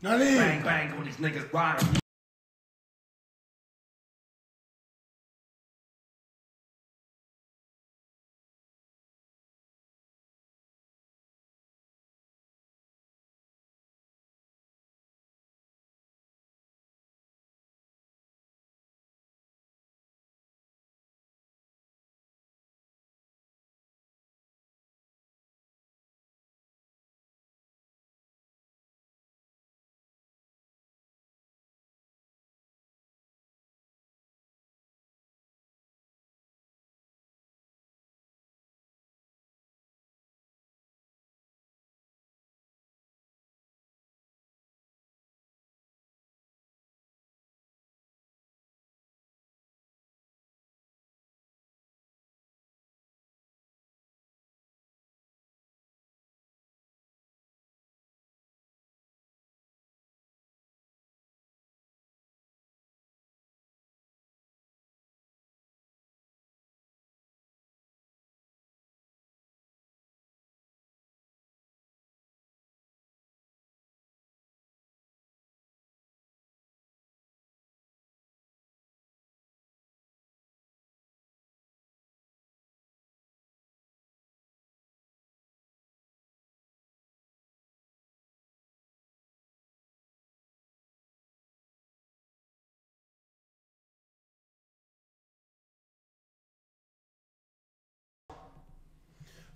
Allez. Bang, bang on these niggas riding.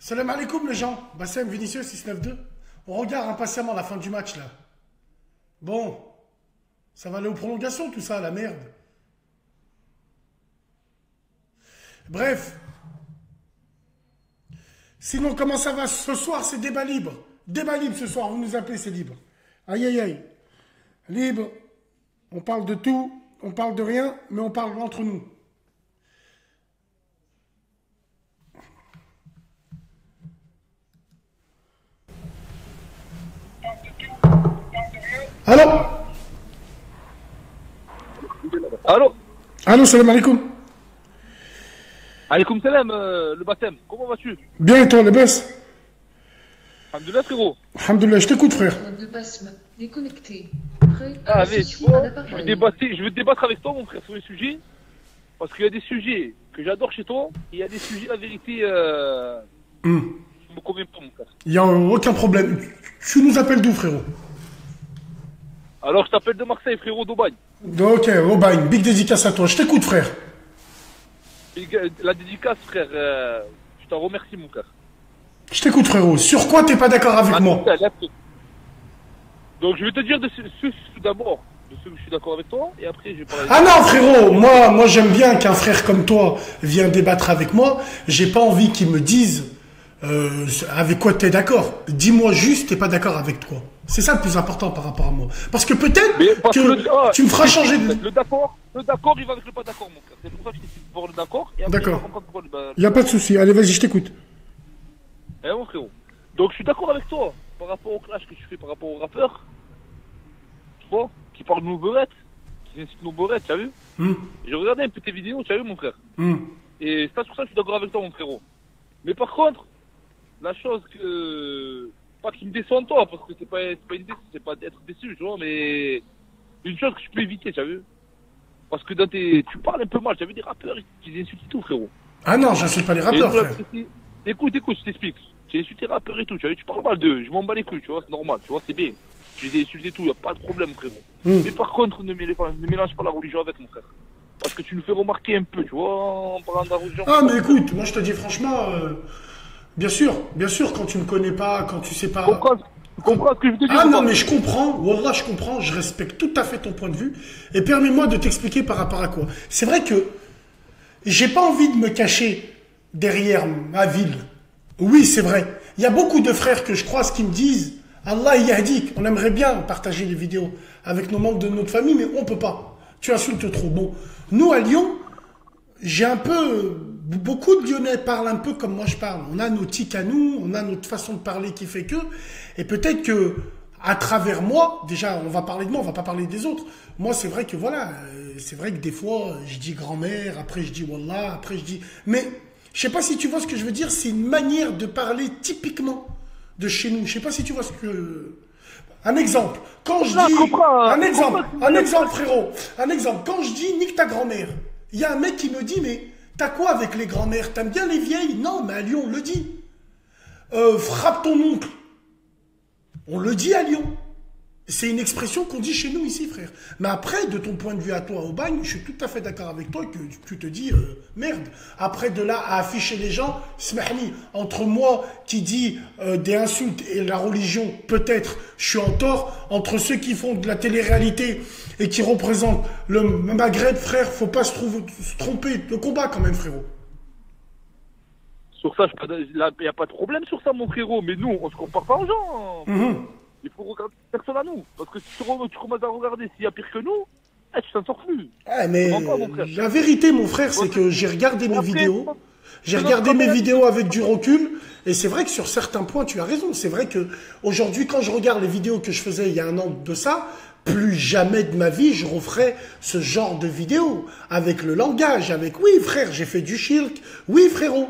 Salam alaikum les gens. Bassem, Vinicius 692. On regarde impatiemment la fin du match là. Bon, ça va aller aux prolongations tout ça, la merde. Bref. Sinon, comment ça va ce soir? C'est débat libre. Débat libre ce soir, vous nous appelez, c'est libre. Aïe aïe aïe. Libre. On parle de tout, on parle de rien, mais on parle entre nous. Allô? Allô. Allô, salam alaikum. Alaikum salam, le baptême. Comment vas-tu? Bien et toi, les baisses? Alhamdoulilah, frérot. Alhamdoulilah, je t'écoute, frère. De Basme, déconnecté. Prêt Ah, à mais tu associer vois, un appareil. je veux débattre avec toi, mon frère, sur les sujets. Parce qu'il y a des sujets que j'adore chez toi, et il y a des sujets, la vérité, qui me conviennent pas, mon frère. Il n'y a aucun problème. Tu nous appelles d'où, frérot? Alors, je t'appelle de Marseille, frérot, d'Aubagne. Ok, Aubagne, big dédicace à toi. Je t'écoute, frère. Et, la dédicace, frère, je t'en remercie, mon frère. Je t'écoute, frérot. Sur quoi t'es pas d'accord avec moi? Donc, je vais te dire de ce d'abord, de ce que je suis d'accord avec toi, et après, je vais parler. Ah non, frérot, moi j'aime bien qu'un frère comme toi vienne débattre avec moi. J'ai pas envie qu'il me dise avec quoi t'es d'accord. Dis-moi juste t'es pas d'accord avec toi. C'est ça le plus important par rapport à moi. Parce que peut-être que tu me feras changer de... Le d'accord, il va avec le pas d'accord, mon frère. C'est pour ça que je t'ai dit de voir le d'accord, et après, D'accord. je vais comprendre pourquoi Y a pas de souci. Allez, vas-y, je t'écoute. Eh mon frérot. Donc je suis d'accord avec toi par rapport au clash que tu fais par rapport aux rappeurs. Tu vois, qui parlent de nos beurettes, qui incitent nos beurettes, tu as vu? J'ai regardé un peu tes vidéos, tu as vu mon frère? Et c'est pas sur ça que je suis d'accord avec toi mon frérot. Mais par contre, la chose que... Pas qui me déçoit en toi, parce que c'est pas une déçue, c'est pas d'être déçu, tu vois, mais... Une chose que je peux éviter, tu as vu? Parce que dans tes... Tu parles un peu mal, tu as vu des rappeurs qui insultent tout frérot. Ah non, j'insulte pas les rappeurs, frère. Écoute, je t'explique. J'ai insulté les rappeurs et tout, tu vois, tu parles mal d'eux, je m'en bats les couilles, tu vois, c'est normal, tu vois, c'est bien. Je les ai insultés tout, y a pas de problème, frérot. Mais par contre, ne mélange pas la religion avec mon frère. Parce que tu nous fais remarquer un peu, tu vois, en parlant de la religion. Ah, mais écoute, moi je te dis franchement, bien sûr, quand tu me connais pas, quand tu sais pas... Comprends ce que je te dis. Ah non, mais je comprends, Wallah, je comprends, je respecte tout à fait ton point de vue. Et permets-moi de t'expliquer par rapport à quoi. C'est vrai que j'ai pas envie de me cacher derrière ma ville. Oui, c'est vrai. Il y a beaucoup de frères que je croise qui me disent Allah yahdik, on aimerait bien partager les vidéos avec nos membres de notre famille, mais on peut pas. Tu insultes trop. Bon, nous à Lyon, j'ai un peu... Beaucoup de Lyonnais parlent un peu comme moi je parle. On a nos tics à nous, on a notre façon de parler qui fait que... Et peut-être que, à travers moi, déjà, on va parler de moi, on va pas parler des autres. Moi, c'est vrai que voilà, c'est vrai que des fois, je dis grand-mère, après je dis Wallah, après je dis... Mais... Je sais pas si tu vois ce que je veux dire, c'est une manière de parler typiquement de chez nous. Je sais pas si tu vois ce que... Un exemple. Quand je Là, dis... comprends, Un exemple, comprends, un exemple, frérot. Un exemple. Quand je dis nique ta grand-mère, il y a un mec qui me dit, mais t'as quoi avec les grand-mères? T'aimes bien les vieilles? Non, mais à Lyon, on le dit. Frappe ton oncle. On le dit à Lyon. C'est une expression qu'on dit chez nous ici, frère. Mais après, de ton point de vue à toi, au bagne, je suis tout à fait d'accord avec toi que tu te dis merde. Après, de là à afficher les gens, smahni, entre moi qui dis des insultes et la religion, peut-être, je suis en tort. Entre ceux qui font de la télé-réalité et qui représentent le Maghreb, frère, faut pas se tromper de combat quand même, frérot. Sur ça, il n'y a pas de problème sur ça, mon frérot. Mais nous, on se compare pas aux gens. Il faut regarder personne à nous. Parce que si tu commences à regarder s'il y a pire que nous, tu t'en sors plus. Mais la vérité, mon frère, c'est que j'ai regardé mes vidéos. J'ai regardé mes vidéos avec du recul. Et c'est vrai que sur certains points, tu as raison. C'est vrai que aujourd'hui, quand je regarde les vidéos que je faisais il y a un an de ça, plus jamais de ma vie, je referai ce genre de vidéos. Avec le langage, avec oui, frère, j'ai fait du shirk. Oui, frérot.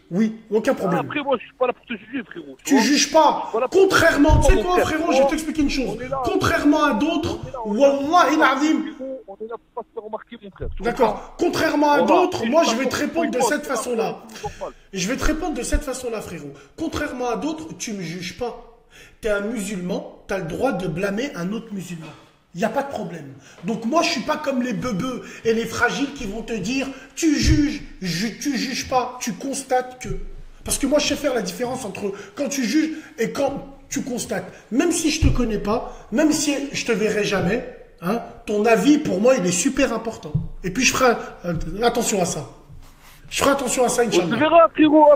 Oui, aucun problème. Après, moi, je suis pas là pour te juger, frérot. Tu juges pas. Contrairement, tu sais quoi, frérot, je vais t'expliquer une chose. Contrairement à d'autres, Wallahi l'azim. On est là pour pas se faire remarquer, mon frère. D'accord. Contrairement à d'autres, moi, je vais te répondre de cette façon-là. Je vais te répondre de cette façon-là, frérot. Contrairement à d'autres, tu me juges pas. T'es un musulman, t'as le droit de blâmer un autre musulman. Il n'y a pas de problème. Donc moi, je suis pas comme les beubeux et les fragiles qui vont te dire « tu juges, tu juges pas, tu constates que… » Parce que moi, je sais faire la différence entre quand tu juges et quand tu constates. Même si je te connais pas, même si je te verrai jamais, hein, ton avis, pour moi, il est super important. Et puis, je ferai attention à ça. Je ferai attention à ça, On se Inch'Allah. verra,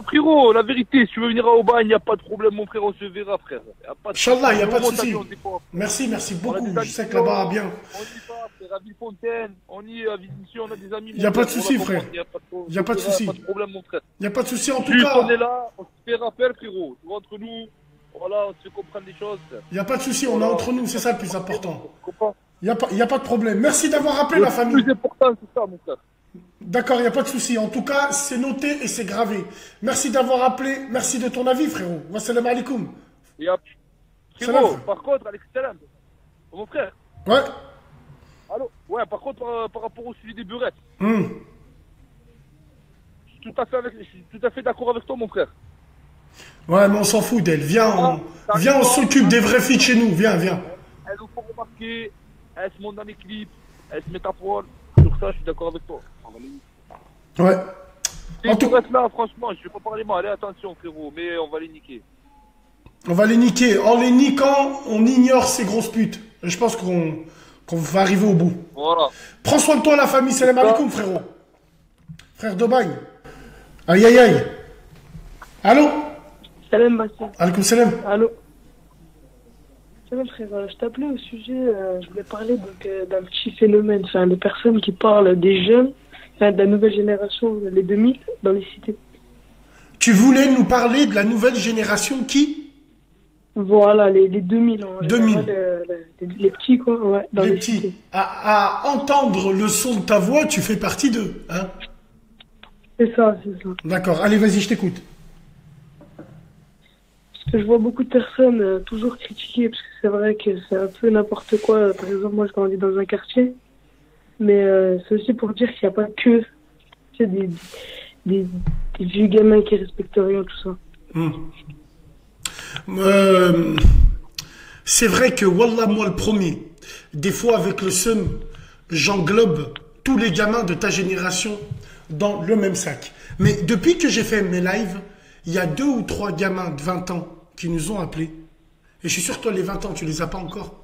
frérot, la vérité, si tu veux venir à Aubagne, il n'y a pas de problème, mon frère, on se verra, frère. Inch'Allah, il n'y a pas de souci. Merci beaucoup. Je sais que là-bas, bien. On y va, frère, à Villefontaine, on y est à Vision, on a des amis. Il n'y a pas de souci, frère. Il n'y a pas de souci. Pas de problème, mon frère. Il n'y a pas de souci, en tout Juste, cas. on est là, on se fait rappel, frérot. Tu vois, entre nous, voilà, on se fait comprendre des choses. Il n'y a pas de souci, on est entre nous, c'est ça le plus important. Tu comprends? Il n'y a pas de problème. Merci d'avoir rappelé la famille. Le plus important, c'est ça, mon frère. D'accord, il n'y a pas de souci. En tout cas, c'est noté et c'est gravé. Merci d'avoir appelé. Merci de ton avis, frérot. Wassalamu alaikum. Frérot, Salam. par contre, Alex Salam, mon frère. Ouais. Allô? Ouais, par contre, par rapport au suivi des burettes, Hmm. je suis tout à fait d'accord avec toi, mon frère. Ouais, mais on s'en fout d'elle. Viens, on s'occupe des vrais filles de chez nous. Viens. Elles nous font remarquer, elles se montent dans les clips, elles se mettent à poil. Sur ça, je suis d'accord avec toi. Ouais. Si tu restes là, franchement, je vais pas parler mal. Allez, attention, frérot, mais on va les niquer. On va les niquer. En les niquant, on ignore ces grosses putes. Et je pense qu'on va arriver au bout. Voilà. Prends soin de toi, la famille. Salam alaikum, frérot. Frère d'Aubagne. Aïe. Allô? Salam, Bastien. Alaikum salam. Allô. Salam, frère. Je t'appelais au sujet, je voulais parler d'un petit phénomène, enfin, de personnes qui parlent des jeunes, enfin, de la nouvelle génération, les 2000, dans les cités. Tu voulais nous parler de la nouvelle génération qui? Voilà, les 2000. En 2000. général, les petits, quoi, ouais, dans Les les petits. cités. À entendre le son de ta voix, tu fais partie d'eux. Hein? C'est ça. D'accord. Allez, vas-y, je t'écoute. Parce que je vois beaucoup de personnes toujours critiquer, parce que c'est vrai que c'est un peu n'importe quoi. Par exemple, moi, je grandis dans un quartier, mais c'est aussi pour dire qu'il n'y a pas que des vieux gamins qui respectent rien, tout ça. C'est vrai que, wallah, moi le premier, des fois avec le seum, j'englobe tous les gamins de ta génération dans le même sac. Mais depuis que j'ai fait mes lives, il y a 2 ou 3 gamins de 20 ans qui nous ont appelés. Et je suis sûr que toi, les 20 ans, tu les as pas encore.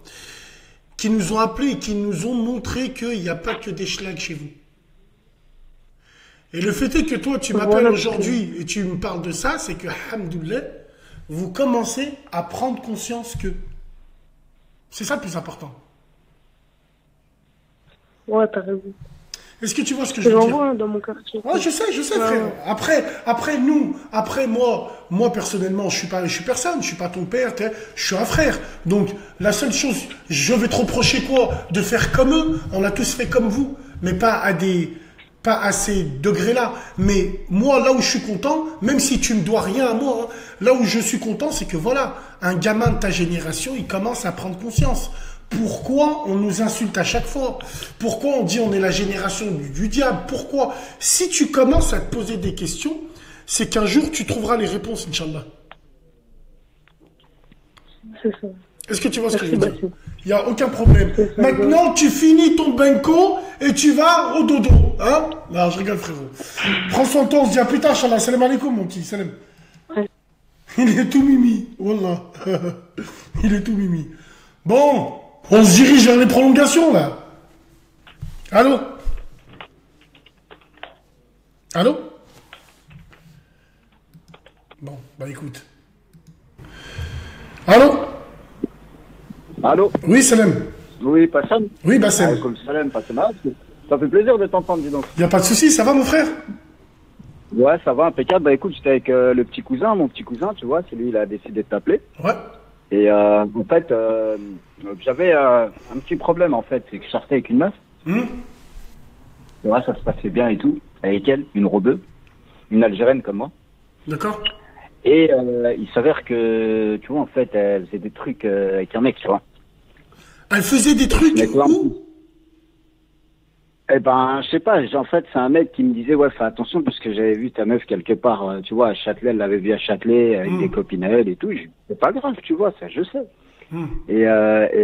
Qui nous ont appelés et qui nous ont montré qu'il n'y a pas que des schlags chez vous. Et le fait est que toi, tu m'appelles aujourd'hui et tu me parles de ça, c'est que, alhamdoulilah, vous commencez à prendre conscience que c'est ça le plus important. Ouais, t'as raison. Est-ce que tu vois ce que je veux J'en dire? vois dans mon quartier. Ouais, je sais, frère. Après, moi, personnellement, je suis personne, je suis pas ton père, je suis un frère. Donc, la seule chose, je vais te reprocher quoi? De faire comme eux. On a tous fait comme vous, mais pas pas à ces degrés-là. Mais moi, là où je suis content, même si tu me dois rien à moi, hein, là où je suis content, c'est que voilà, un gamin de ta génération, il commence à prendre conscience. Pourquoi on nous insulte à chaque fois? Pourquoi on dit on est la génération du diable? Pourquoi? Si tu commences à te poser des questions, c'est qu'un jour tu trouveras les réponses, Inch'Allah. C'est ça. Est-ce que tu vois ce que je veux Merci, dire? Bassem. Il n'y a aucun problème. C'est ça, Maintenant, tu finis ton benko et tu vas au dodo. Hein? Non, je rigole, frérot. Prends soin de toi, on se dit à plus tard, Inch'Allah. Salam alaikum, mon petit. Salam. Ouais. Il est tout mimi. Wallah. Il est tout mimi. Bon, on se dirige vers les prolongations, là. Allô? Allô? Bon, bah écoute. Allô? Allô? Oui, Salam. Oui, Passam? Oui, Bassem. Comme Salam, Passam. Ça fait plaisir de t'entendre, dis donc. Il n'y a pas de souci, ça va, mon frère? Ouais, ça va, impeccable. Bah écoute, j'étais avec le petit cousin, mon petit cousin, tu vois, c'est lui, il a décidé de t'appeler. Ouais. Et en fait, j'avais un petit problème, en fait, c'est que je sortais avec une meuf. Tu vois, ça se passait bien et tout, avec elle, une robeuse, une Algérienne comme moi. D'accord. Et il s'avère que, tu vois, en fait, elle faisait des trucs avec un mec, tu vois. Elle faisait des trucs Mais quoi? où? Eh ben, je sais pas, en fait, c'est un mec qui me disait, ouais, fais attention parce que j'avais vu ta meuf quelque part, tu vois, à Châtelet, elle l'avait vu à Châtelet, avec des copines à elle et tout. C'est pas grave, tu vois, ça, je sais. Et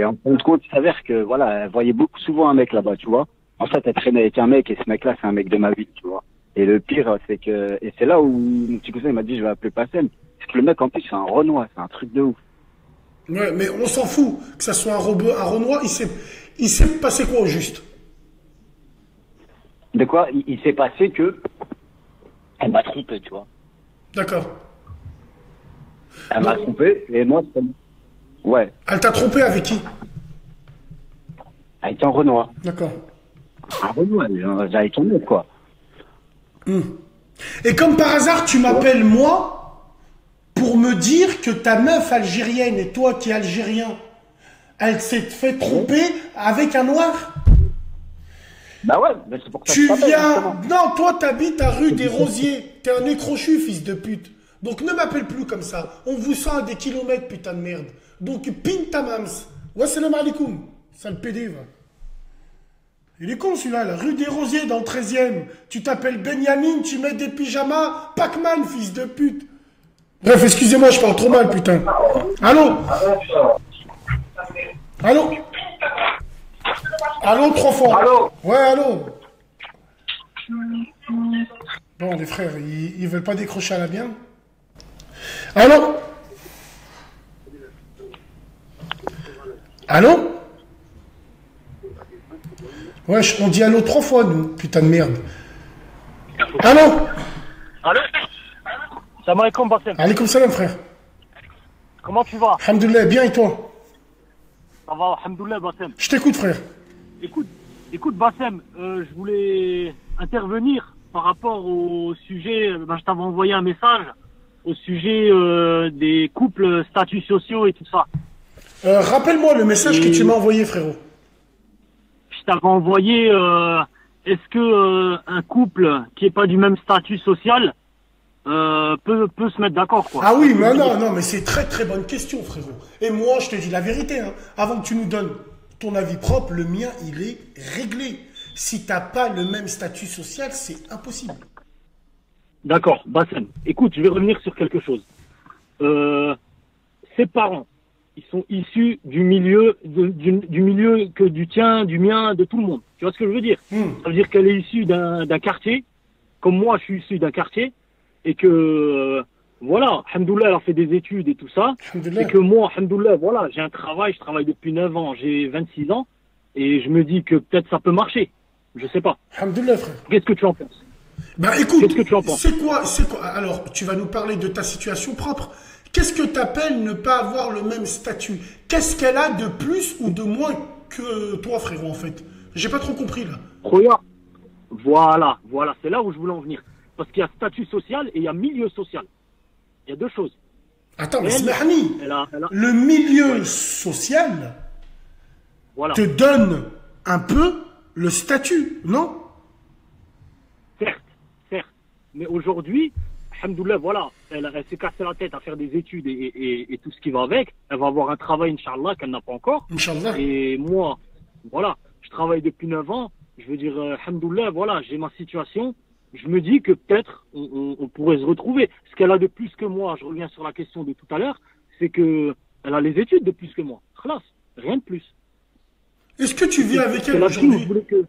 en fin de compte, il s'avère que, voilà, elle voyait beaucoup souvent un mec là-bas, tu vois. En fait, elle traînait avec un mec et ce mec-là, c'est un mec de ma vie, tu vois. Et le pire, c'est que, et c'est là où mon petit cousin il m'a dit, je vais appeler Passem. Parce que le mec, en plus, c'est un Renoir, c'est un truc de ouf. Ouais, mais on s'en fout. Que ça soit un robot, un Renoir, il s'est passé quoi au juste? De quoi? Il s'est passé que, elle m'a trompé, tu vois. D'accord. Elle m'a trompé, et moi, c'est... Ouais. Elle t'a trompé avec qui? Elle était en Renoir. D'accord. Un Renoir, j'avais tourné, quoi. Et comme par hasard, tu m'appelles moi pour me dire que ta meuf algérienne et toi qui es algérien, elle s'est fait tromper avec un noir? Bah ouais, mais c'est pour ça que Tu je t'appelle, viens... justement. Non, toi t'habites à rue des Rosiers. T'es un écrochu, fils de pute. Donc ne m'appelle plus comme ça. On vous sent à des kilomètres, putain de merde. Donc pin ta mams. Wassalam alaikum. Sale PD, va. Il est con celui-là, la rue des Rosiers dans le 13e. Tu t'appelles Benjamin, tu mets des pyjamas. Pac-Man, fils de pute. Bref, excusez-moi, je parle trop mal, putain. Allô? Allô? Allô, 3 fois. Allô? Ouais, allô? Bon, les frères, ils veulent pas décrocher à la bien. Allô? Allô? Wesh, on dit allô 3 fois, nous, putain de merde. Allô? Allô? Salam alaikum, Bassem. Alaikum salam, frère. Comment tu vas? Alhamdoulilah, bien et toi? Ça va, alhamdoulilah, Bassem. Je t'écoute, frère. Écoute, Bassem, je voulais intervenir par rapport au sujet, je t'avais envoyé un message au sujet des couples statuts sociaux et tout ça. Rappelle-moi le message que tu m'as envoyé, frérot. Je t'avais envoyé, est-ce que un couple qui est pas du même statut social peut se mettre d'accord, quoi. Ah oui, mais non, mais c'est très très bonne question, frérot. Et moi, je te dis la vérité, hein, avant que tu nous donnes ton avis propre, le mien, il est réglé. Si t'as pas le même statut social, c'est impossible. D'accord, Bassem. Écoute, je vais revenir sur quelque chose. Ses parents, ils sont issus du milieu, du milieu que du tien, du mien, de tout le monde. Tu vois ce que je veux dire? Ça veut dire qu'elle est issue d'un quartier, comme moi, je suis issu d'un quartier, et que voilà, alhamdoulilah, elle a fait des études et tout ça, et que moi, alhamdoulilah, voilà, j'ai un travail, je travaille depuis 9 ans, j'ai 26 ans, et je me dis que peut-être ça peut marcher. Je sais pas. Alhamdoulilah, frère. Qu'est-ce que tu en penses? Bah écoute, qu'est-ce que tu en penses? c'est quoi? Alors, tu vas nous parler de ta situation propre. Qu'est-ce que t'appelles ne pas avoir le même statut? Qu'est-ce qu'elle a de plus ou de moins que toi, frérot, en fait? J'ai pas trop compris, là. Regarde. Voilà, c'est là où je voulais en venir. Parce qu'il y a statut social et il y a milieu social. Il y a deux choses. Attends, mais Elle, Smahni, elle a- le milieu social Voilà. te donne un peu le statut, non? Mais aujourd'hui, alhamdoulilah, voilà, elle s'est cassée la tête à faire des études et tout ce qui va avec. Elle va avoir un travail, Inch'Allah, qu'elle n'a pas encore. Inch'Allah. Et moi, voilà, je travaille depuis 9 ans. Je veux dire, alhamdoulilah, voilà, j'ai ma situation. Je me dis que peut-être on pourrait se retrouver. Ce qu'elle a de plus que moi, je reviens sur la question de tout à l'heure, c'est que elle a les études de plus que moi. Khlas, rien de plus. Est-ce que tu vis avec elle C'est là-dessus où je aujourd'hui? voulais que...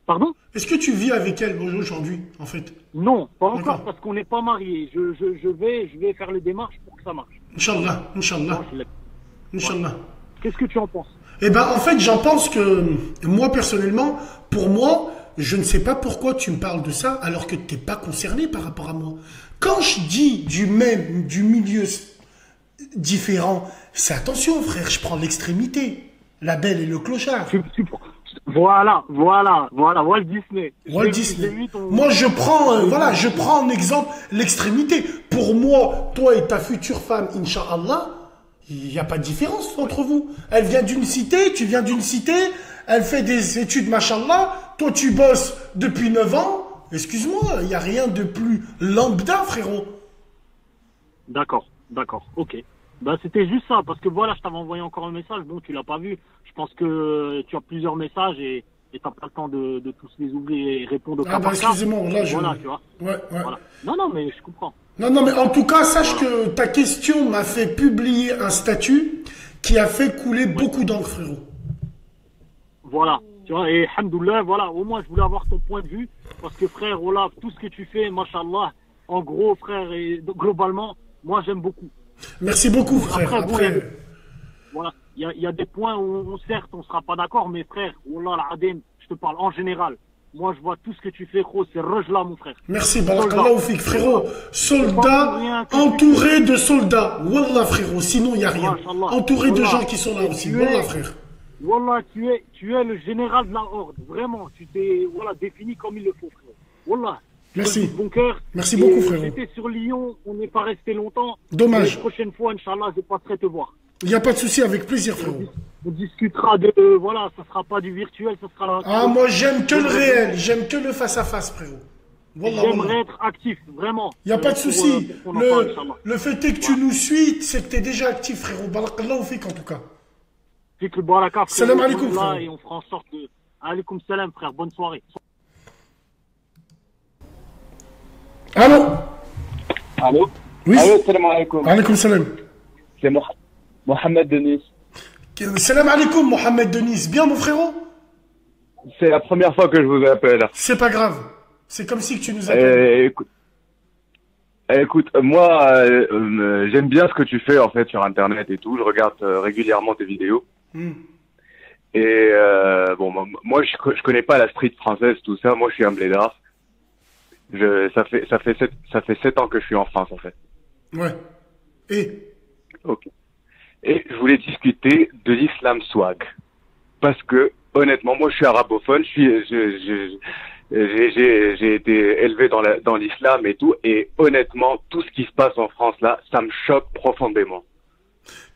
Pardon? Est-ce que tu vis avec elle aujourd'hui, en fait? Non, pas encore, D'accord. parce qu'on n'est pas mariés. Je vais faire les démarches pour que ça marche. Inch'Allah, Inch'Allah, Moi, je l'ai. Inch'Allah. Qu'est-ce que tu en penses? Eh ben, en fait, j'en pense que, moi, personnellement, pour moi, je ne sais pas pourquoi tu me parles de ça alors que tu n'es pas concerné par rapport à moi. Quand je dis du milieu différent, c'est attention, frère, je prends l'extrémité. La belle et le clochard. Voilà, Walt Disney. Walt Disney. Moi, je prends en exemple l'extrémité. Pour moi, toi et ta future femme, Inch'Allah, il n'y a pas de différence entre vous. Elle vient d'une cité, tu viens d'une cité, elle fait des études, machallah, toi tu bosses depuis 9 ans. Excuse-moi, il n'y a rien de plus lambda, frérot. D'accord, ok. Ben, c'était juste ça, parce que voilà, je t'avais envoyé encore un message, bon, tu l'as pas vu. Je pense que tu as plusieurs messages et t'as pas le temps de tous les ouvrir et répondre au cas par cas. Excusez-moi, là, Voilà, tu vois. Ouais. Voilà. Non, mais je comprends. Non, mais en tout cas, sache que ta question m'a fait publier un statut qui a fait couler beaucoup d'encre, frérot. Voilà, tu vois, et alhamdoulilah, voilà, au moins je voulais avoir ton point de vue, parce que frère, voilà, tout ce que tu fais, mashallah, en gros, frère, et globalement, moi j'aime beaucoup. Merci beaucoup, frère. Après, voilà, il y a des points où, certes, on sera pas d'accord, mais frère, wallah al-adim, je te parle en général. Moi, je vois tout ce que tu fais, gros, c'est rejla, mon frère. Merci, barakallahu fik, frérot. Soldat, entouré de soldats. Wallah, frérot, sinon il n'y a rien. Entouré de gens qui sont là aussi. Wallah, frère. Wallah, tu es le général de la horde. Vraiment, tu t'es, voilà, défini comme il le faut, frérot. Wallah. Merci. Bon cœur. Merci beaucoup, frérot. J'étais sur Lyon, on n'est pas resté longtemps. Dommage. La prochaine fois, Inch'Allah, je passerai te voir. Il n'y a pas de souci, avec plaisir, frérot. On discutera de, voilà, ça sera pas du virtuel, ça sera... Ah, moi, j'aime que le réel, j'aime que le face-à-face, frérot. Wallah, j'aimerais être actif, vraiment. Il n'y a pas de souci. Le fait est que tu nous suis, c'est que tu es déjà actif, frérot. Barakallahu fik, en tout cas. Fik le baraka, frère. Salam alaikum, frère. Et on fera en sorte de... Alaikum salam, frère. Bonne soirée. Allô? Allô? Oui. Allô, salam alaikum. Alaikum salam. C'est Mohamed Denis. Salam alaikum, Mohamed Denis. Bien, mon frérot? C'est la première fois que je vous appelle. C'est pas grave. C'est comme si que tu nous appelles. Écoute, moi, j'aime bien ce que tu fais, en fait, sur Internet et tout. Je regarde régulièrement tes vidéos. Et bon, moi, je connais pas la street française, tout ça. Moi, je suis un blédard. Ça fait 7 ans que je suis en France, en fait. Ouais. Et? Ok. Et je voulais discuter de l'islam swag. Parce que, honnêtement, moi, je suis arabophone. J'ai été élevé dans l'islam et tout. Et honnêtement, tout ce qui se passe en France, là, ça me choque profondément.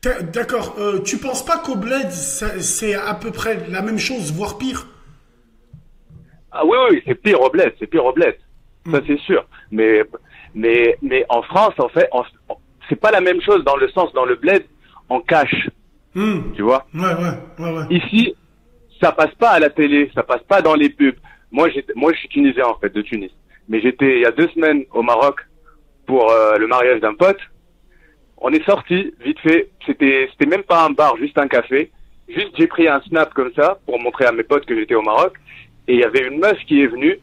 D'accord. Tu penses pas qu'au bled, c'est à peu près la même chose, voire pire? Ah oui, c'est pire au bled. Ça, c'est sûr. Mais en France, en fait, c'est pas la même chose dans le sens, dans le bled, on cache. Tu vois? Ouais. Ici, ça passe pas à la télé, ça passe pas dans les pubs. Moi, je suis tunisien, en fait, de Tunis. Mais j'étais, il y a 2 semaines, au Maroc, pour le mariage d'un pote. On est sorti, vite fait. C'était même pas un bar, juste un café. Juste, j'ai pris un snap comme ça, pour montrer à mes potes que j'étais au Maroc. Et il y avait une meuf qui est venue.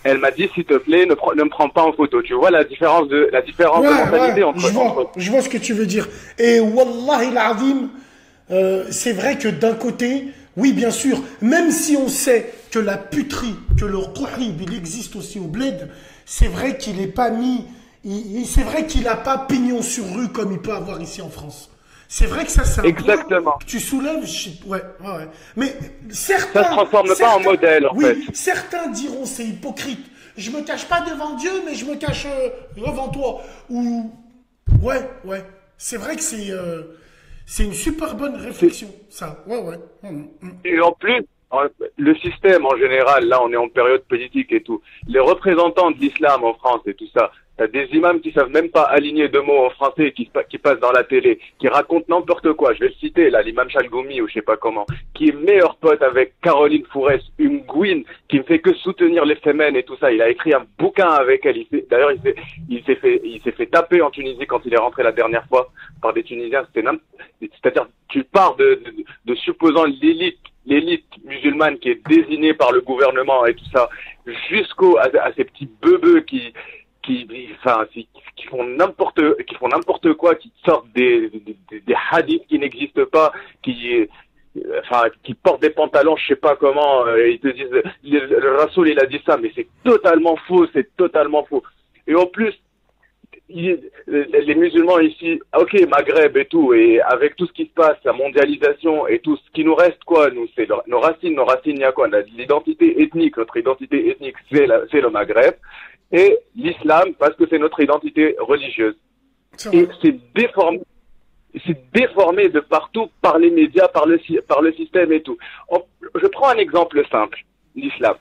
Elle m'a dit, s'il te plaît, ne me prends pas en photo. Tu vois la différence de mentalité entre... Je vois ce que tu veux dire. Et wallahi l'azim, c'est vrai que d'un côté, oui, bien sûr, même si on sait que la puterie, que le qouhib, il existe aussi au bled, c'est vrai qu'il n'est pas mis... C'est vrai qu'il n'a pas pignon sur rue comme il peut avoir ici en France. C'est vrai que ça, c'est un Exactement. Que tu soulèves, ouais. Mais certains... Ça se transforme pas en modèle, en fait. Certains diront c'est hypocrite. Je me cache pas devant Dieu, mais je me cache devant toi. Ou... Ouais. C'est vrai que c'est une super bonne réflexion, ça. Ouais. Et en plus, le système en général, là on est en période politique et tout, les représentants de l'islam en France et tout ça, t'as des imams qui savent même pas aligner deux mots en français, qui passent dans la télé, qui racontent n'importe quoi. Je vais le citer là, l'imam Chalgoumi ou je sais pas comment, qui est meilleur pote avec Caroline Fourès, une gouine qui ne fait que soutenir les femmes et tout ça. Il a écrit un bouquin avec elle. D'ailleurs, il s'est fait taper en Tunisie quand il est rentré la dernière fois par des Tunisiens. C'est-à-dire, tu pars de supposant l'élite musulmane qui est désignée par le gouvernement et tout ça, à ces petits bebeux qui font n'importe quoi, qui sortent des hadiths qui n'existent pas, qui portent des pantalons, je sais pas comment, ils te disent, le Rasoul il a dit ça, mais c'est totalement faux. Et en plus, les musulmans ici, ok, Maghreb et tout, et avec tout ce qui se passe, la mondialisation et tout, ce qui nous reste quoi, nous, c'est nos racines, il y a quoi, l'identité ethnique, notre identité ethnique, c'est le Maghreb, et l'islam, parce que c'est notre identité religieuse. Et c'est déformé de partout par les médias, par le système et tout. Je prends un exemple simple, l'islam.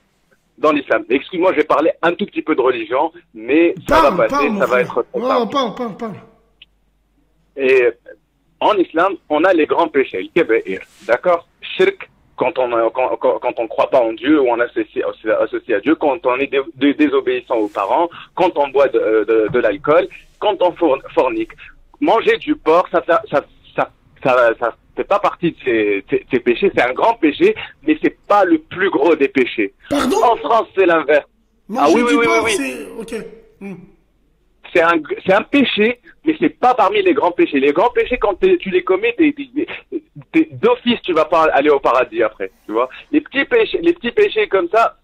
Dans l'islam. Excuse-moi, je vais parler un tout petit peu de religion, mais ça va passer, ça va être... Parle. Et en islam, on a les grands péchés, le kaba'ir, d'accord? Shirk, quand on croit pas en Dieu ou on associe à Dieu, quand on est désobéissant aux parents, quand on boit de l'alcool, quand on fornique. Manger du porc, ça fait pas partie de ces péchés, c'est un grand péché, mais c'est pas le plus gros des péchés. Pardon? En France, c'est l'inverse. Oui. Ok. C'est un péché, mais c'est pas parmi les grands péchés. Les grands péchés, quand tu les commets, d'office, tu vas pas aller au paradis après, tu vois. Les petits péchés comme ça,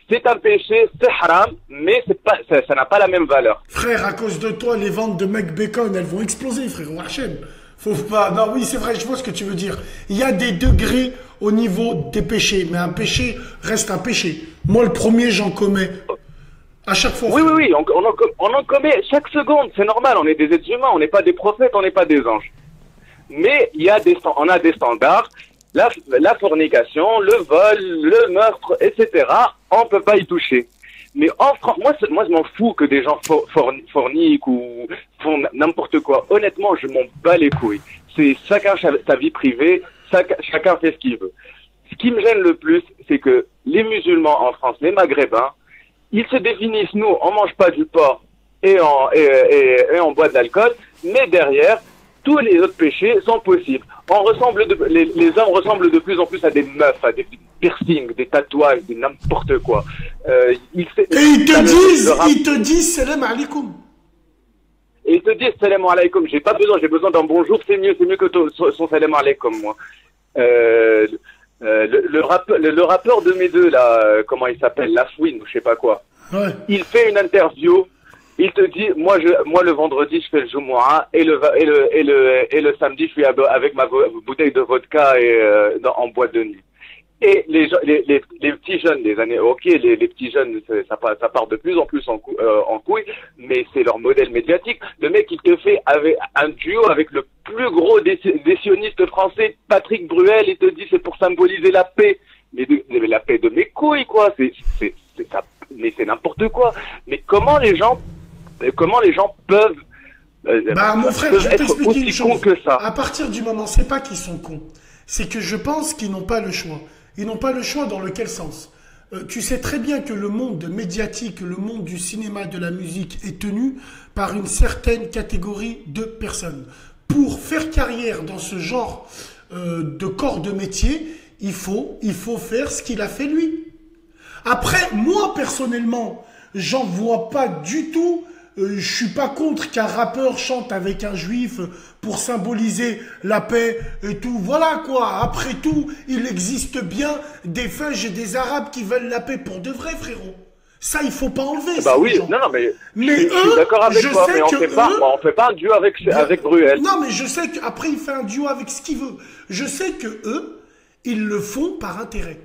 c'est un péché, c'est haram, mais ça n'a pas la même valeur. Frère, à cause de toi, les ventes de Mac Bacon, elles vont exploser, frère. Hachem. Faut pas. Non, oui, c'est vrai, je vois ce que tu veux dire. Il y a des degrés au niveau des péchés, mais un péché reste un péché. Moi, le premier, j'en commets à chaque fois. Oui, on en commet chaque seconde, c'est normal. On est des êtres humains, on n'est pas des prophètes, on n'est pas des anges. Mais on a des standards. La fornication, le vol, le meurtre, etc. On peut pas y toucher. Mais en France, moi, je m'en fous que des gens forniquent ou font n'importe quoi. Honnêtement, je m'en bats les couilles. C'est chacun sa vie privée, chacun fait ce qu'il veut. Ce qui me gêne le plus, c'est que les musulmans en France, les maghrébins, ils se définissent, nous, on mange pas du porc et on boit de l'alcool, mais derrière, tous les autres péchés sont possibles. Les hommes ressemblent de plus en plus à des meufs, à des piercings, des tatouages, des n'importe quoi. Ils te disent salam alaikum. Et ils te disent salam alaikum. J'ai besoin d'un bonjour, c'est mieux que son salam alaikum, moi. Le rappeur de mes deux, là, comment il s'appelle, Lafouine, ou je sais pas quoi. Ouais. Il fait une interview. Il te dit, moi le vendredi je fais le Jumu'ah et le samedi je suis avec ma bouteille de vodka en boîte de nuit. Et les petits jeunes des années, ok, les petits jeunes ça part de plus en plus en couille, mais c'est leur modèle médiatique. Le mec il te fait avec un duo avec le plus gros des sionistes français, Patrick Bruel, il te dit c'est pour symboliser la paix. Mais la paix de mes couilles quoi, mais c'est n'importe quoi. Mais comment les gens peuvent mon frère, je vais être t'expliquer aussi une chose. cons que ça? À partir du moment, c'est pas qu'ils sont cons, c'est que je pense qu'ils n'ont pas le choix. Ils n'ont pas le choix dans lequel sens? Tu sais très bien que le monde médiatique, le monde du cinéma, de la musique est tenu par une certaine catégorie de personnes. Pour faire carrière dans ce genre de corps de métier, il faut faire ce qu'il a fait lui. Après, moi personnellement, j'en vois pas du tout. Je suis pas contre qu'un rappeur chante avec un juif pour symboliser la paix et tout. Voilà quoi. Après tout, il existe bien des Feuges et des Arabes qui veulent la paix pour de vrai, frérot. Ça, il faut pas enlever. Bah oui, non, mais je suis d'accord avec toi, mais on fait pas un duo avec Bruel. Non, mais je sais qu'après, il fait un duo avec ce qu'il veut. Je sais que eux, ils le font par intérêt.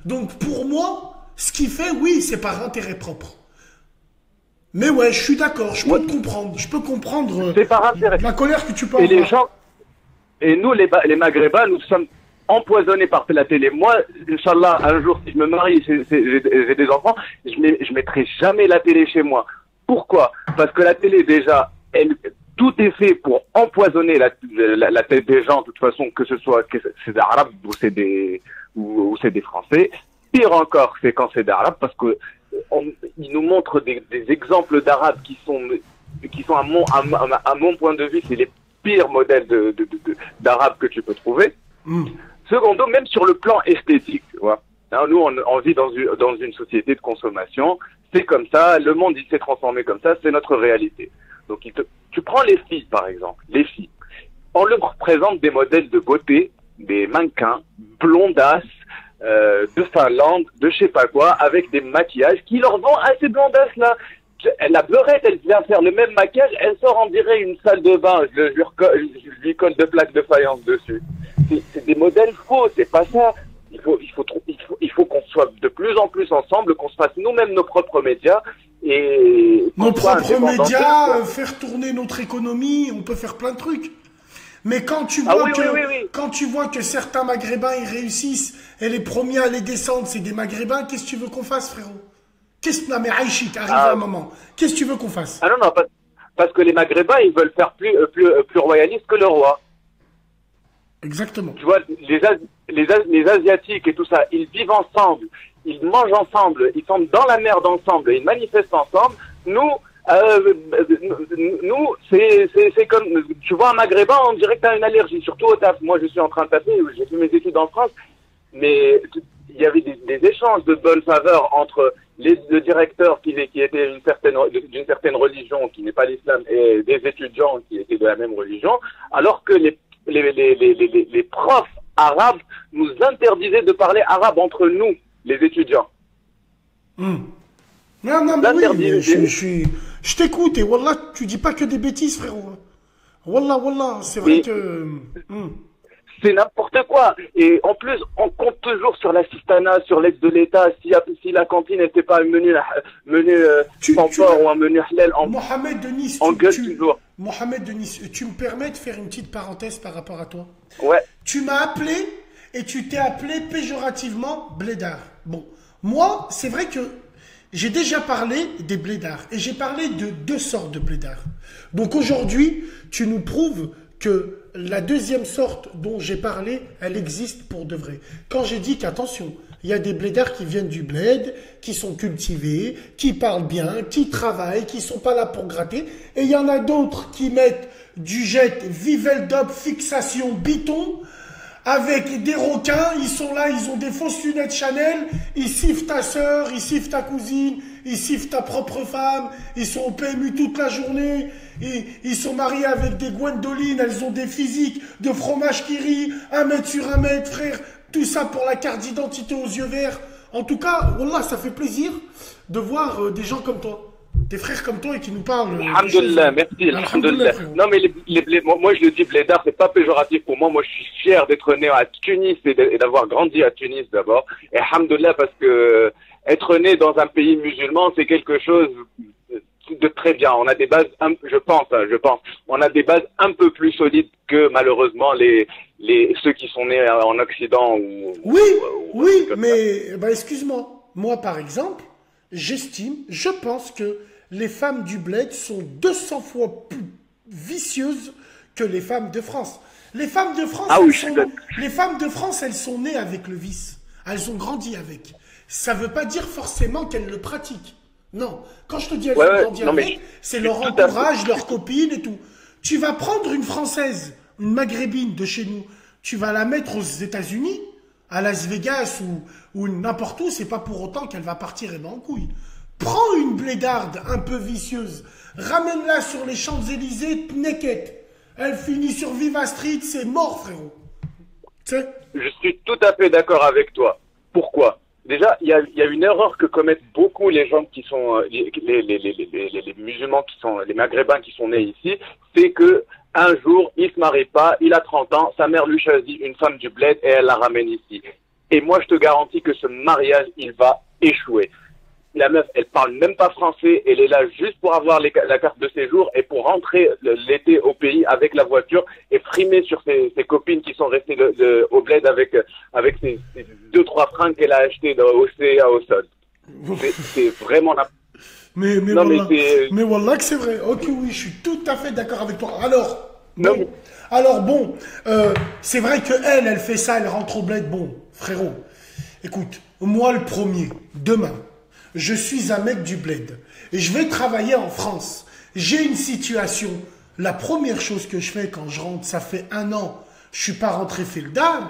Donc, pour moi, ce qu'il fait, oui, c'est par intérêt propre. Mais ouais, je suis d'accord, je peux te comprendre. Je peux comprendre c'est par intérêt. la colère que tu peux et avoir. Les gens, et nous, les Maghrébins, nous sommes empoisonnés par la télé. Moi, Inch'Allah, un jour, si je me marie, j'ai des enfants, je mettrai jamais la télé chez moi. Pourquoi? Parce que la télé, déjà, tout est fait pour empoisonner la tête des gens, de toute façon, que c'est des Arabes ou c'est des Français. Pire encore, c'est quand c'est des Arabes, parce que ils nous montrent des exemples d'Arabes qui sont à mon point de vue, c'est les pires modèles d'Arabes que tu peux trouver. Secondo, même sur le plan esthétique, tu vois. Alors, nous, on vit dans une société de consommation. C'est comme ça, le monde il s'est transformé comme ça, c'est notre réalité. Donc tu prends les filles par exemple, les filles. On leur présente des modèles de beauté, des mannequins, blondasses, de Finlande, de je sais pas quoi, avec des maquillages qui leur vont à ces blondasses là. La beurette, elle vient faire le même maquillage, elle sort on dirait une salle de bain, je lui colle 2 plaques de faïence dessus. C'est des modèles faux, c'est pas ça. Il faut qu'on soit de plus en plus ensemble, qu'on se fasse nous-mêmes nos propres médias et nos propres médias, faire tourner notre économie, on peut faire plein de trucs. Mais quand tu vois quand tu vois que certains Maghrébins ils réussissent et les premiers à les descendre c'est des Maghrébins, qu'est-ce que tu veux qu'on fasse, frérot? Qu'est-ce que mais Aïchik arrive un moment. Qu'est-ce que tu veux qu'on fasse? Ah non parce que les Maghrébins ils veulent faire plus royaliste que le roi. Exactement. Tu vois, les Asiatiques et tout ça, ils vivent ensemble, ils mangent ensemble, ils sont dans la merde ensemble, ils manifestent ensemble. Nous, c'est comme, tu vois, un Maghrébin, on dirait que t'as une allergie, surtout au taf. Moi, je suis en train de taffer, j'ai fait mes études en France, mais il y avait des échanges de bonne faveur entre le directeur qui était d'une certaine religion, qui n'est pas l'islam, et des étudiants qui étaient de la même religion, alors que les profs arabes nous interdisaient de parler arabe entre nous, les étudiants. Non, mais oui, je t'écoute et wallah, tu dis pas que des bêtises, frérot. Wallah, c'est vrai que... C'est n'importe quoi. Et en plus, on compte toujours sur l'assistanat, sur l'aide de l'État. Si la cantine n'était pas un menu sans porc ou un menu halal, Mohamed de Nice, on gueule toujours. Mohamed de Nice, tu me permets de faire une petite parenthèse par rapport à toi? Ouais. Tu m'as appelé et tu t'es appelé péjorativement blédard. Bon, moi, c'est vrai que j'ai déjà parlé des blédards et j'ai parlé de 2 sortes de blédards. Donc aujourd'hui, tu nous prouves que la deuxième sorte dont j'ai parlé, elle existe pour de vrai. Quand j'ai dit qu'attention, il y a des blédards qui viennent du bled, qui sont cultivés, qui parlent bien, qui travaillent, qui sont pas là pour gratter, et il y en a d'autres qui mettent du jet, Viveldop, fixation, biton, avec des requins, ils sont là, ils ont des fausses lunettes Chanel, ils sifflent ta sœur, ils sifflent ta cousine, ils sifflent ta propre femme, ils sont au PMU toute la journée, ils sont mariés avec des Gwendolyn, elles ont des physiques de fromage qui rit, 1 mètre sur 1 mètre, frère, tout ça pour la carte d'identité aux yeux verts. En tout cas, wallah, ça fait plaisir de voir des gens comme toi. Des frères comme toi et qui nous parlent. Alhamdulillah, merci. Alhamdulillah. Non, mais moi, je le dis, blédard, c'est pas péjoratif pour moi. Moi, je suis fier d'être né à Tunis et d'avoir grandi à Tunis d'abord. Et alhamdulillah, parce que être né dans un pays musulman, c'est quelque chose de très bien. On a des bases, je pense, on a des bases un peu plus solides que malheureusement ceux qui sont nés en Occident ou. Oui, mais excuse-moi. Moi, par exemple, je pense que les femmes du bled sont 200 fois plus vicieuses que les femmes de France. Les femmes de France, elles sont nées avec le vice. Elles ont grandi avec. Ça ne veut pas dire forcément qu'elles le pratiquent. Non. Quand je te dis elles ont grandi avec, c'est leur entourage, leurs copines et tout. Tu vas prendre une Française, une Maghrébine de chez nous, tu vas la mettre aux États-Unis, à Las Vegas ou n'importe où, c'est pas pour autant qu'elle va partir et ben en couille. Prends une blédarde un peu vicieuse, ramène-la sur les Champs-Élysées, naked. Elle finit sur Viva Street, c'est mort, frérot. T'sais? Je suis tout à fait d'accord avec toi. Pourquoi? Déjà, il y a une erreur que commettent beaucoup les gens qui sont les musulmans qui sont les maghrébins qui sont nés ici, c'est que un jour, il se marie pas, il a 30 ans, sa mère lui choisit une femme du bled et elle la ramène ici. Et moi, je te garantis que ce mariage, il va échouer. La meuf, elle parle même pas français. Elle est là juste pour avoir la carte de séjour et pour rentrer l'été au pays avec la voiture et frimer sur ses copines qui sont restées au bled avec ces 2-3 francs qu'elle a achetés au CA au sol. C'est vraiment la... Mais non, voilà. mais Mais voilà que c'est vrai. Ok, oui, je suis tout à fait d'accord avec toi. Alors, Non, bon, mais- alors bon, c'est vrai que elle fait ça, elle rentre au bled. Bon, frérot, écoute, moi le premier, demain, je suis un mec du bled et je vais travailler en France. J'ai une situation. La première chose que je fais quand je rentre, ça fait 1 an, je suis pas rentré fait le dalle.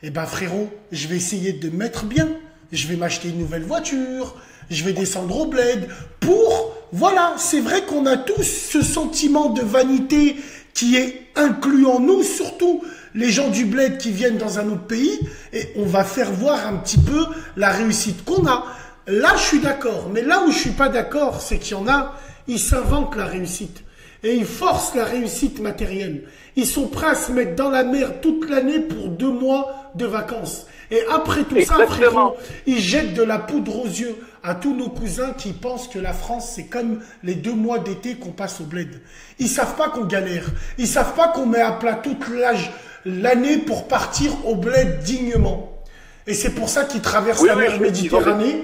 Eh ben frérot, je vais essayer de me mettre bien. Je vais m'acheter une nouvelle voiture. Je vais descendre au bled pour... Voilà, c'est vrai qu'on a tous ce sentiment de vanité qui est inclus en nous, surtout les gens du bled qui viennent dans un autre pays, et on va faire voir un petit peu la réussite qu'on a. Là, je suis d'accord, mais là où je suis pas d'accord, c'est qu'il y en a, ils s'inventent la réussite. Et ils forcent la réussite matérielle. Ils sont prêts à se mettre dans la mer toute l'année pour 2 mois de vacances. Et après tout ça, frérot, ils jettent de la poudre aux yeux à tous nos cousins qui pensent que la France, c'est comme les 2 mois d'été qu'on passe au bled. Ils savent pas qu'on galère. Ils savent pas qu'on met à plat toute l'année pour partir au bled dignement. Et c'est pour ça qu'ils traversent la mer Méditerranée.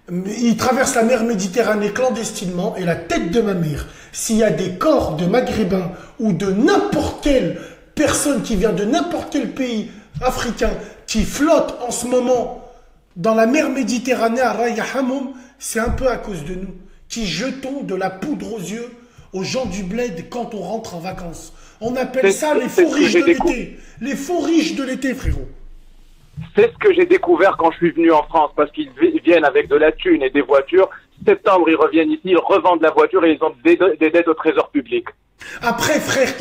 Ils traversent la mer Méditerranée clandestinement. Et la tête de ma mère, s'il y a des corps de maghrébins ou de n'importe quelle personne qui vient de n'importe quel pays africain qui flotte en ce moment dans la mer Méditerranée à Raya Hamoum, c'est un peu à cause de nous qui jetons de la poudre aux yeux aux gens du bled quand on rentre en vacances. On appelle ça les faux riches de l'été. Les faux riches de l'été, frérot. C'est ce que j'ai découvert quand je suis venu en France, parce qu'ils viennent avec de la thune et des voitures. Septembre, ils reviennent ici, ils revendent la voiture et ils ont des dettes au trésor public. Après, frère,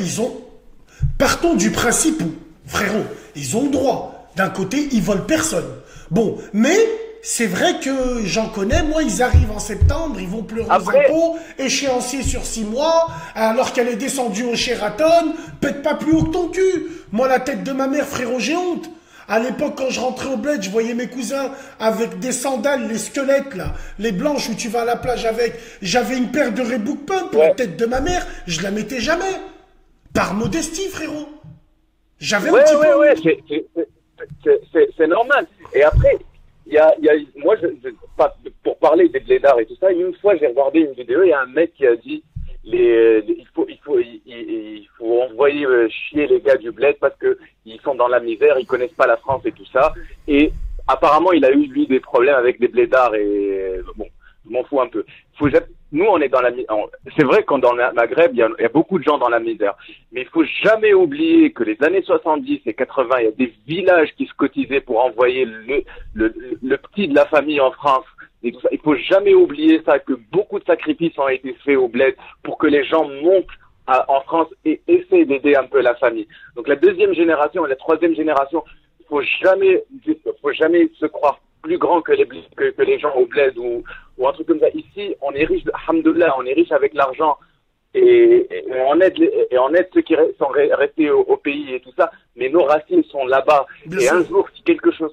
partons du principe où, frérot, ils ont le droit. D'un côté, ils volent personne. Bon, mais c'est vrai que j'en connais, moi, ils arrivent en septembre, ils vont pleurer aux impôts, échéancier sur 6 mois, alors qu'elle est descendue au Sheraton, pète pas plus haut que ton cul. Moi, la tête de ma mère, frérot, j'ai honte. À l'époque, quand je rentrais au bled, je voyais mes cousins avec des sandales, les squelettes, là, les blanches où tu vas à la plage avec. J'avais une paire de Reebok Pump, la tête de ma mère, je la mettais jamais. Par modestie, frérot. J'avais un petit peu... Ouais, c'est normal. Et après, moi, pour parler des blédards et tout ça, une fois, j'ai regardé une vidéo, il y a un mec qui a dit, il faut envoyer chier les gars du bled parce que ils sont dans la misère, ils connaissent pas la France et tout ça. Et apparemment, il a eu lui des problèmes avec des blédards et bon, je m'en fous un peu. Nous, on est dans la misère. C'est vrai qu'en dans le Maghreb, il y a beaucoup de gens dans la misère. Mais il faut jamais oublier que les années 70 et 80, il y a des villages qui se cotisaient pour envoyer le petit de la famille en France. Et tout ça. Il faut jamais oublier ça, que beaucoup de sacrifices ont été faits au bled pour que les gens montent en France et essaient d'aider un peu la famille. Donc la 2e génération et la 3e génération, faut jamais se croire plus grand que les gens au bled ou un truc comme ça. Ici, on est riche, alhamdoulilah, on est riche avec l'argent et on aide ceux qui sont restés au pays et tout ça, mais nos racines sont là-bas. Et un jour, si quelque chose,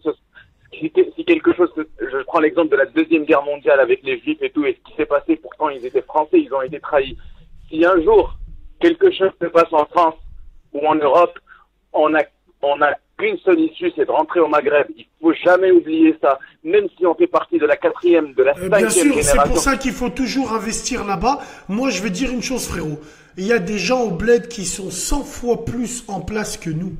je prends l'exemple de la 2e guerre mondiale avec les Juifs et tout, et ce qui s'est passé, pourtant ils étaient français, ils ont été trahis. Si un jour, quelque chose se passe en France ou en Europe, on a qu'une seule issue, c'est de rentrer au Maghreb. Il faut jamais oublier ça. Même si on fait partie de la 4e, de la 5e Bien sûr, génération. c'est pour ça qu'il faut toujours investir là-bas. Moi, je veux dire une chose, frérot. Il y a des gens au bled qui sont 100 fois plus en place que nous.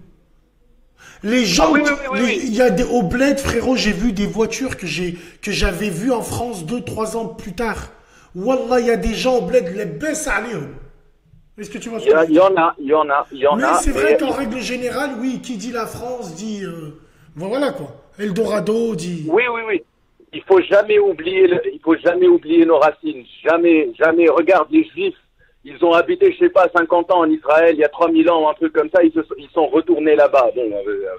Les gens, il y a au bled, frérot, j'ai vu des voitures que j'avais vues en France 2-3 ans plus tard. Wallah, il y a des gens au bled, les baissent à aller. Est-ce que tu vois ce que je veux dire? Il y en a. Mais c'est vrai qu'en règle générale, oui, qui dit la France dit, voilà quoi. Eldorado dit. Oui. Il faut jamais oublier nos racines. Jamais. Regarde les Juifs. Ils ont habité, je sais pas, 50 ans en Israël, il y a 3000 ans, un truc comme ça, ils sont retournés là-bas. Bon,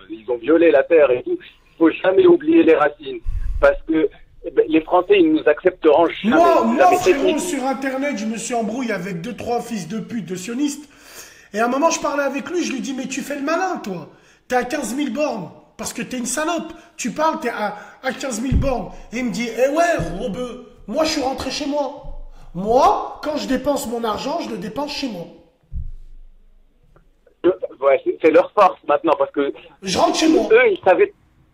ils ont violé la terre et tout. Il faut jamais oublier les racines. Parce que les Français, ils nous accepteront jamais. Moi, frérot, sur Internet, je me suis embrouillé avec 2-3 fils de pute de sionistes. Et à un moment, je parlais avec lui, je lui dis, mais tu fais le malin, toi. T'es à 15 000 bornes. Parce que t'es une salope. Tu parles, t'es à 15 000 bornes. Et il me dit, ouais, Robeux, Moi, je suis rentré chez moi. Moi, quand je dépense mon argent, je le dépense chez moi. Ouais, c'est leur force maintenant parce que Je rentre chez moi. eux,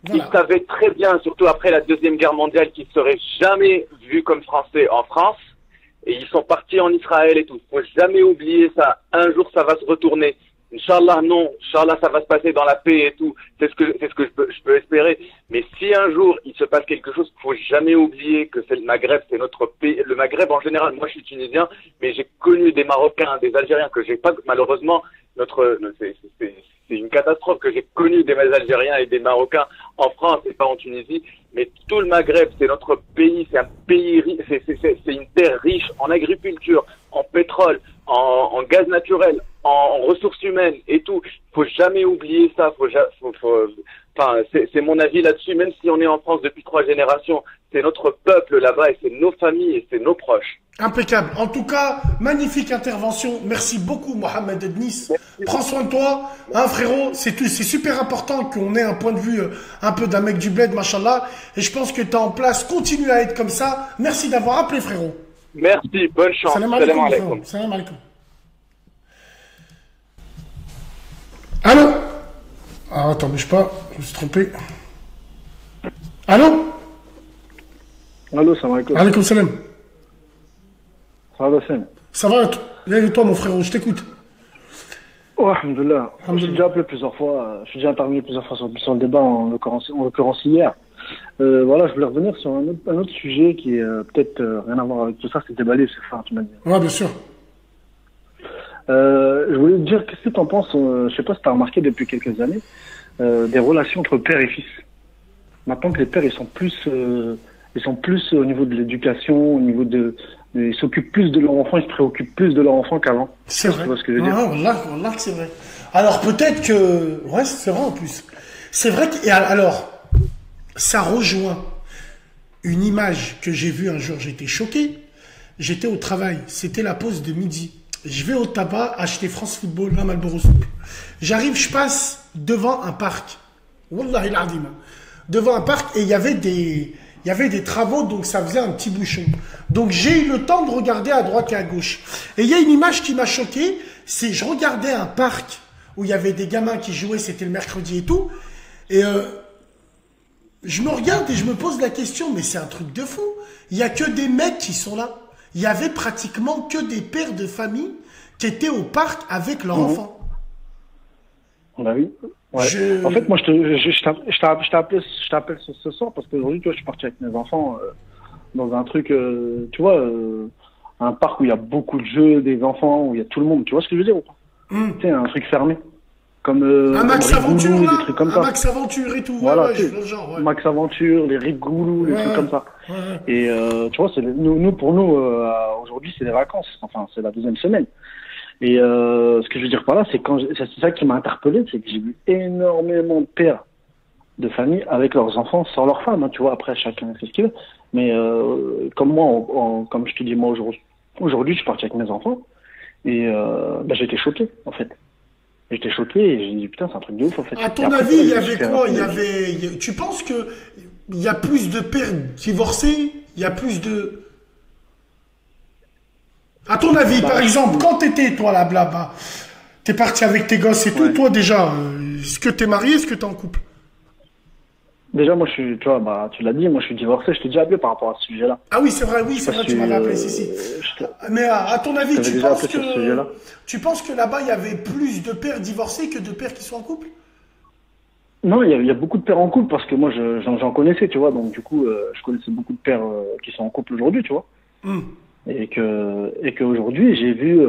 Voilà. ils savaient très bien, surtout après la Deuxième Guerre mondiale, qu'ils seraient jamais vus comme Français en France. Et ils sont partis en Israël et tout. Faut jamais oublier ça. Un jour, ça va se retourner. Inch'Allah, non. Inch'Allah, ça va se passer dans la paix et tout. C'est ce que je peux espérer. Mais si un jour, il se passe quelque chose, faut jamais oublier que c'est le Maghreb, c'est notre pays. Le Maghreb, en général, moi, je suis tunisien, mais j'ai connu des Marocains, des Algériens que j'ai pas, malheureusement, c'est une catastrophe que j'ai connu des Algériens et des Marocains en France et pas en Tunisie. Mais tout le Maghreb, c'est notre pays, c'est un pays, c'est une terre riche en agriculture, en pétrole, en gaz naturel, en ressources humaines et tout. Faut jamais oublier ça. C'est mon avis là-dessus. Même si on est en France depuis 3 générations, c'est notre peuple là-bas et c'est nos familles et c'est nos proches. Impeccable. En tout cas, magnifique intervention. Merci beaucoup, Mohamed Ednis. Prends soin de toi. Hein, frérot, c'est super important qu'on ait un point de vue un peu d'un mec du bled, machallah. Et je pense que tu es en place. Continue à être comme ça. Merci d'avoir appelé, frérot. Merci. Bonne chance. Salam alaikum. Salam alaikum. Allô? Ah, attends, bouge pas. Je me suis trompé. Allô? Allô, salam alaikum. Alaikum salam. Ça va, Sam? Ça va, et toi, mon frérot, je t'écoute. Oh, alhamdoulilah. Je suis déjà appelé plusieurs fois, je suis déjà intervenu plusieurs fois sur le débat, en l'occurrence hier. Voilà, je voulais revenir sur un autre sujet qui est peut-être rien à voir avec tout ça, c'est déballé, c'est ça, tu m'as dit. Ouais, bien sûr. Je voulais te dire, qu'est-ce que tu en penses, je sais pas si tu as remarqué depuis quelques années, des relations entre père et fils. Maintenant que les pères, ils sont plus au niveau de l'éducation, au niveau ils s'occupent plus de leur enfant, ils se préoccupent plus de leur enfant qu'avant. C'est vrai. Tu vois ce que je veux dire? Wallah que c'est vrai. Alors peut-être que... Ouais, c'est vrai en plus. C'est vrai que... Et alors, ça rejoint une image que j'ai vue un jour, j'étais choqué. J'étais au travail, c'était la pause de midi. Je vais au tabac acheter France Football, là, Marlboro Soup. J'arrive, je passe devant un parc. Wallahi l'adim. Devant un parc et il y avait des travaux, donc ça faisait un petit bouchon. Donc j'ai eu le temps de regarder à droite et à gauche. Et il y a une image qui m'a choqué, c'est je regardais un parc où il y avait des gamins qui jouaient, c'était le mercredi et tout. Et je me regarde et je me pose la question, mais c'est un truc de fou. Il n'y a que des mecs qui sont là. Il y avait pratiquement que des pères de famille qui étaient au parc avec leurs enfants. Bah oui. Ouais. En fait, moi, je t'appelle ce soir parce qu'aujourd'hui, tu vois, je suis parti avec mes enfants dans un truc, tu vois, un parc où il y a beaucoup de jeux, des enfants, où il y a tout le monde. Tu vois ce que je veux dire ou pas? Tu sais, un truc fermé. Comme un Max Aventure, là, des trucs comme un ça. Max Aventure et tout. Voilà, ouais, le genre, ouais. Max Aventure, les rigoulous, les trucs comme ça. Ouais. Et tu vois, pour nous, aujourd'hui, c'est les vacances. Enfin, c'est la deuxième semaine. Et ce que je veux dire par là, c'est c'est ça qui m'a interpellé, c'est que j'ai vu énormément de pères de famille avec leurs enfants sans leurs femmes. Hein, tu vois, après chacun fait ce qu'il veut. Mais comme moi, comme je te dis, moi aujourd'hui, je suis parti avec mes enfants et bah, j'étais choqué en fait. J'étais choqué et j'ai dit putain, c'est un truc de ouf en fait. À ton avis, il y avait quoi? Tu penses que il y a plus de pères divorcés? Il y a plus de... À ton avis, par exemple, quand t'étais, toi, là-bas, t'es parti avec tes gosses et tout, toi, déjà, est-ce que t'es marié, est-ce que t'es en couple? Déjà, moi, tu vois, bah, tu l'as dit, moi, je suis divorcé, je t'ai déjà appelé par rapport à ce sujet-là. Ah oui, c'est vrai, tu m'avais appelé, si. Mais à ton avis, tu penses que là-bas, il y avait plus de pères divorcés que de pères qui sont en couple? Non, il y a beaucoup de pères en couple, parce que moi, j'en connaissais, tu vois, donc du coup, je connaissais beaucoup de pères qui sont en couple aujourd'hui, tu vois. Et qu'aujourd'hui, j'ai vu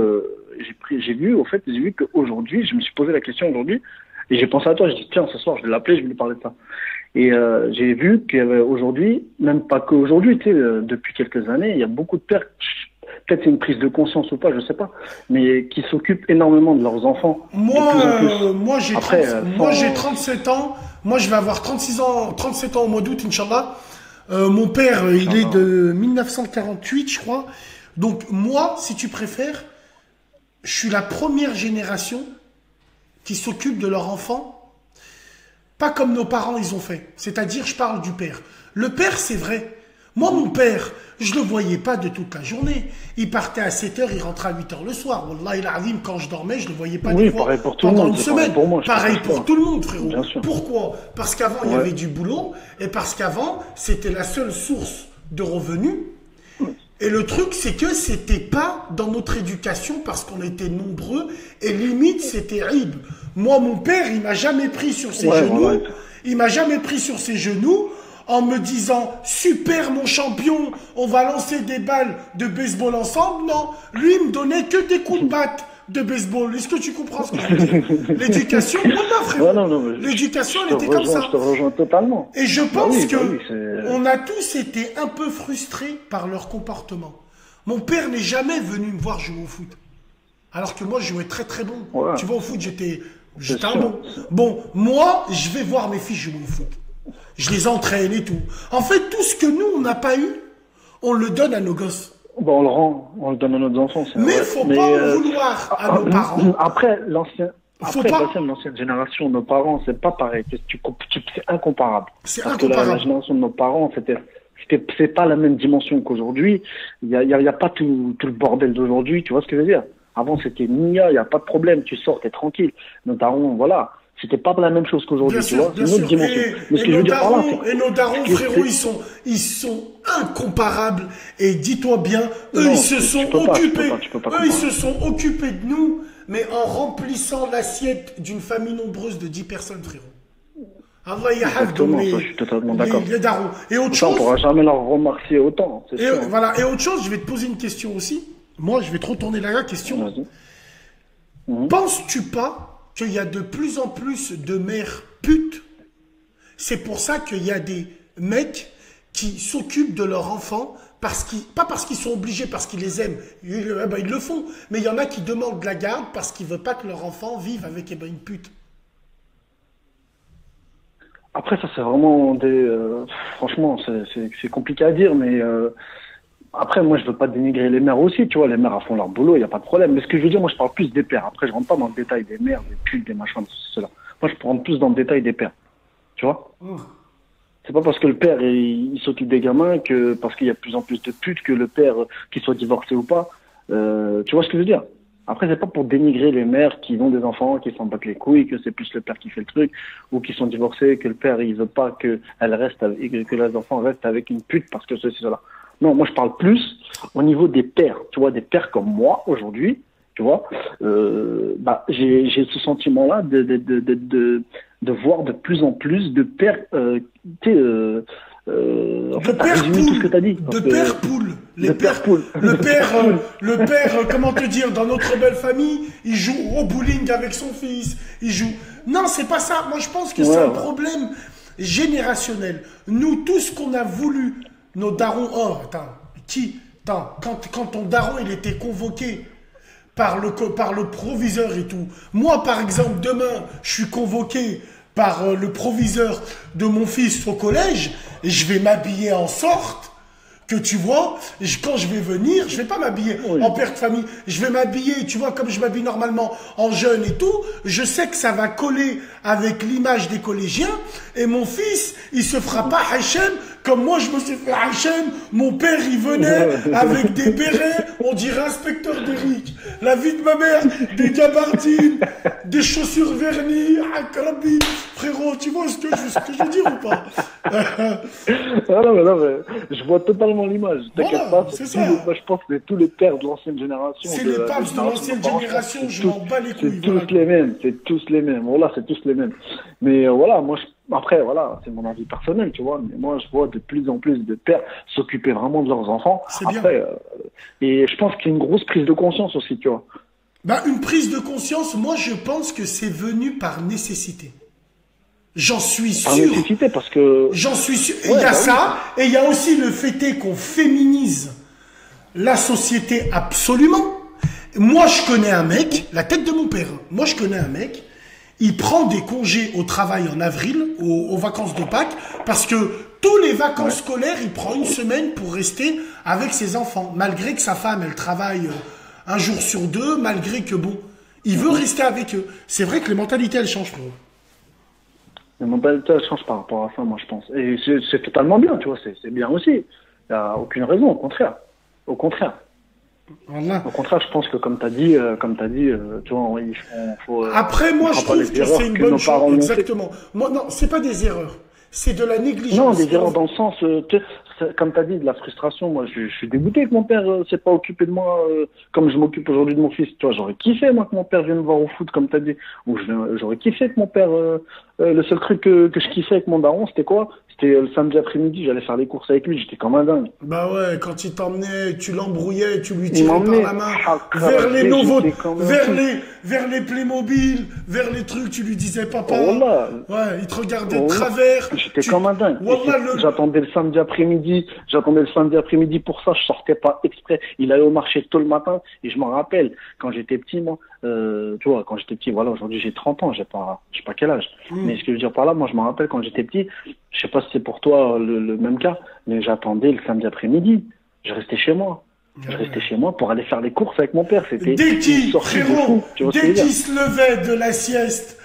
qu'aujourd'hui, je me suis posé la question aujourd'hui, et j'ai pensé à toi, j'ai dit, tiens, ce soir, je vais l'appeler, je vais lui parler de ça. Et j'ai vu qu'il y avait aujourd'hui, même pas qu'aujourd'hui, tu sais, depuis quelques années, il y a beaucoup de pères, peut-être c'est une prise de conscience ou pas, je sais pas, mais qui s'occupent énormément de leurs enfants. Moi, j'ai 37 ans, moi, je vais avoir 37 ans au mois d'août, Inch'Allah. Mon père, il est de 1948, je crois. Donc, moi, si tu préfères, je suis la première génération qui s'occupe de leur enfant, pas comme nos parents ils ont fait. C'est-à-dire, je parle du père. Le père, c'est vrai. Moi, mon père, je le voyais pas de toute la journée. Il partait à 7h, il rentrait à 8h le soir. Wallah, il arrive, quand je dormais, je le voyais pas des fois pareil pour tout le pendant monde, une semaine. pour moi, pareil pour tout le monde, frérot. Bien sûr. Pourquoi? Parce qu'avant, il y avait du boulot, et parce qu'avant, c'était la seule source de revenus. Et le truc, c'est que c'était pas dans notre éducation parce qu'on était nombreux et limite, c'était Eid. Moi, mon père, il m'a jamais pris sur ses genoux. Voilà. Il m'a jamais pris sur ses genoux en me disant « Super, mon champion, on va lancer des balles de baseball ensemble ». Non, lui, il me donnait que des coups de batte de baseball. Est-ce que tu comprends ce que je veux dire? L'éducation, voilà, frérot. L'éducation, elle était comme ça. Je te rejoins totalement. Et je pense on a tous été un peu frustrés par leur comportement. Mon père n'est jamais venu me voir jouer au foot. Alors que moi, je jouais très très bon. Tu vois, au foot, j'étais un bon. Bon, moi, je vais voir mes filles jouer au foot. Je les entraîne et tout. En fait, tout ce que nous, on n'a pas eu, on le donne à nos gosses. Bon, on le rend, on le donne à nos enfants. Mais il ne faut pas en vouloir à nos parents. Après, l'ancienne génération, nos parents, c'est pas pareil. C'est incomparable. C'est incomparable. Parce que la génération de nos parents, c'est pas la même dimension qu'aujourd'hui. Il y a pas tout le bordel d'aujourd'hui. Tu vois ce que je veux dire? Avant, c'était Nia, il n'y a pas de problème. Tu sors, t'es tranquille. Nos darons, voilà. C'était pas la même chose qu'aujourd'hui, tu vois. C'est une autre dimension. Mais ce que je veux dire par là, et nos darons, frérot, ils sont incomparables. Et dis-toi bien, eux, ils se sont occupés. Eux, ils se sont occupés de nous, mais en remplissant l'assiette d'une famille nombreuse de 10 personnes, frérot. Allah Exactement, ça, je suis totalement d'accord. Les darons. Et autre chose. On pourra jamais leur remercier autant. Et voilà. Et autre chose, je vais te poser une question aussi. Moi, je vais te retourner la question. Penses-tu pas qu'il y a de plus en plus de mères putes? C'est pour ça qu'il y a des mecs qui s'occupent de leurs enfants, pas parce qu'ils sont obligés, parce qu'ils les aiment, ils le font, mais il y en a qui demandent de la garde parce qu'ils ne veulent pas que leur enfant vive avec une pute. Après, ça c'est vraiment franchement, c'est compliqué à dire, mais après, moi, je veux pas dénigrer les mères aussi, tu vois. Les mères, elles font leur boulot, il n'y a pas de problème. Mais ce que je veux dire, moi, je parle plus des pères. Après, je rentre pas dans le détail des mères, des putes, des machins, de cela. Moi, je rentre plus dans le détail des pères. Tu vois? C'est pas parce que le père, il s'occupe des gamins que, parce qu'il y a de plus en plus de putes, que le père, qu'il soit divorcé ou pas. Tu vois ce que je veux dire? Après, c'est pas pour dénigrer les mères qui ont des enfants, qui s'en battent les couilles, que c'est plus le père qui fait le truc, ou qui sont divorcés, que le père, il veut pas que les enfants restent avec une pute parce que ceci, cela. Non, moi je parle plus au niveau des pères, tu vois, des pères comme moi aujourd'hui, tu vois. J'ai ce sentiment-là de voir de plus en plus de pères, en fait, t'as résumé tout ce que t'as dit. De pères poules. Le père, comment te dire, dans notre belle famille, il joue au bowling avec son fils, il joue. Non, c'est pas ça. Moi je pense que c'est un problème générationnel. Nous, tout ce qu'on a voulu. Nos darons, quand ton daron il était convoqué par le proviseur et tout. Moi, par exemple, demain, je suis convoqué par le proviseur de mon fils au collège et je vais m'habiller en sorte que tu vois, quand je vais venir, je vais pas m'habiller en père de famille, je vais m'habiller, tu vois, comme je m'habille normalement en jeune et tout, je sais que ça va coller avec l'image des collégiens, et mon fils, il se fera pas Hachem, comme moi je me suis fait Hachem, mon père il venait avec des bérets, on dirait inspecteur d'Eric, la vie de ma mère, des gabardines, des chaussures vernies, Akrabi, frérot, tu vois ce que je veux dire ou pas? non, mais je vois totalement l'image. T'inquiète pas, c'est ça. Moi, je pense que tous les pères de l'ancienne génération. C'est les papes de l'ancienne génération, je m'en bats les couilles. C'est tous les mêmes, c'est tous les mêmes. Voilà, c'est tous les mêmes. Mais voilà, moi, après, voilà, c'est mon avis personnel, tu vois. Mais moi, je vois de plus en plus de pères s'occuper vraiment de leurs enfants. Après, et je pense qu'il y a une grosse prise de conscience aussi, tu vois. Une prise de conscience, moi, je pense que c'est venu par nécessité. J'en suis sûr. Par nécessité, parce que... J'en suis sûr. Il y a ça, et il y a aussi le fait qu'on féminise la société absolument. Moi, je connais un mec, la tête de mon père, moi, je connais un mec, il prend des congés au travail en avril, aux vacances de Pâques, parce que tous les vacances scolaires, il prend une semaine pour rester avec ses enfants, malgré que sa femme, elle travaille un jour sur deux, malgré que, bon, il veut rester avec eux. C'est vrai que les mentalités, elles changent, frérot. Les mentalités, elles changent par rapport à ça, moi, je pense. Et c'est totalement bien, tu vois, c'est bien aussi. Il n'y a aucune raison, au contraire. Au contraire. Voilà. Au contraire, je pense que comme tu as dit, tu vois, faut. Après, moi, je trouve que c'est une bonne chose. Exactement. Moi, non, c'est pas des erreurs. C'est de la négligence. Non, des erreurs dans le sens, comme tu as dit, de la frustration. Moi, je suis dégoûté que mon père s'est pas occupé de moi comme je m'occupe aujourd'hui de mon fils. Tu vois, j'aurais kiffé, moi, que mon père vienne me voir au foot, comme tu as dit. Ou j'aurais kiffé que mon père... le seul truc que je kiffais avec mon daron, c'était quoi? C'était le samedi après-midi, j'allais faire les courses avec lui, j'étais comme un dingue. Bah ouais, quand il t'emmenait, tu l'embrouillais, tu lui tirais par la main vers les nouveaux, vers les Playmobil, vers les trucs, tu lui disais papa. Voilà. Ouais, il te regardait de travers. J'étais comme un dingue. J'attendais le samedi après-midi pour ça, je sortais pas exprès. Il allait au marché tôt le matin et je m'en rappelle, quand j'étais petit, moi, tu vois, quand j'étais petit, voilà, aujourd'hui j'ai 30 ans, je sais pas quel âge. Mais ce que je veux dire par là, moi je me rappelle quand j'étais petit, je sais pas si c'est pour toi le même cas, mais j'attendais le samedi après-midi. Je restais chez moi. Je restais chez moi pour aller faire les courses avec mon père. C'était dès qu'il se levait de la sieste,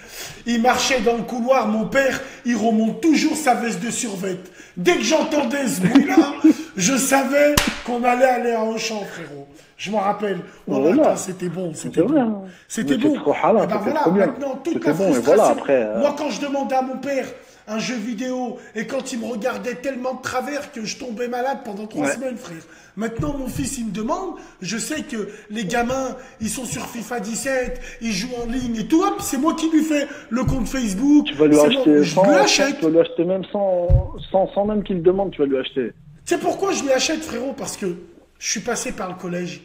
il marchait dans le couloir, mon père, il remonte toujours sa veste de survêt. Dès que j'entendais ce bruit-là, je savais qu'on allait aller à Auchan, frérot. Je m'en rappelle. Voilà. C'était bon. C'était bon. C'était bon. Trop halal, ben voilà, maintenant, toute la frustration. Voilà, après, moi, quand je demandais à mon père un jeu vidéo, et quand il me regardait tellement de travers que je tombais malade pendant 3 semaines, frère. Maintenant, mon fils, il me demande, je sais que les gamins, ils sont sur FIFA 17, ils jouent en ligne et tout, hop, c'est moi qui lui fais le compte Facebook. Tu vas lui acheter je lui achète. Tu vas lui acheter même sans même qu'il le demande, tu vas lui acheter. Tu sais pourquoi je lui achète, frérot? Parce que je suis passé par le collège.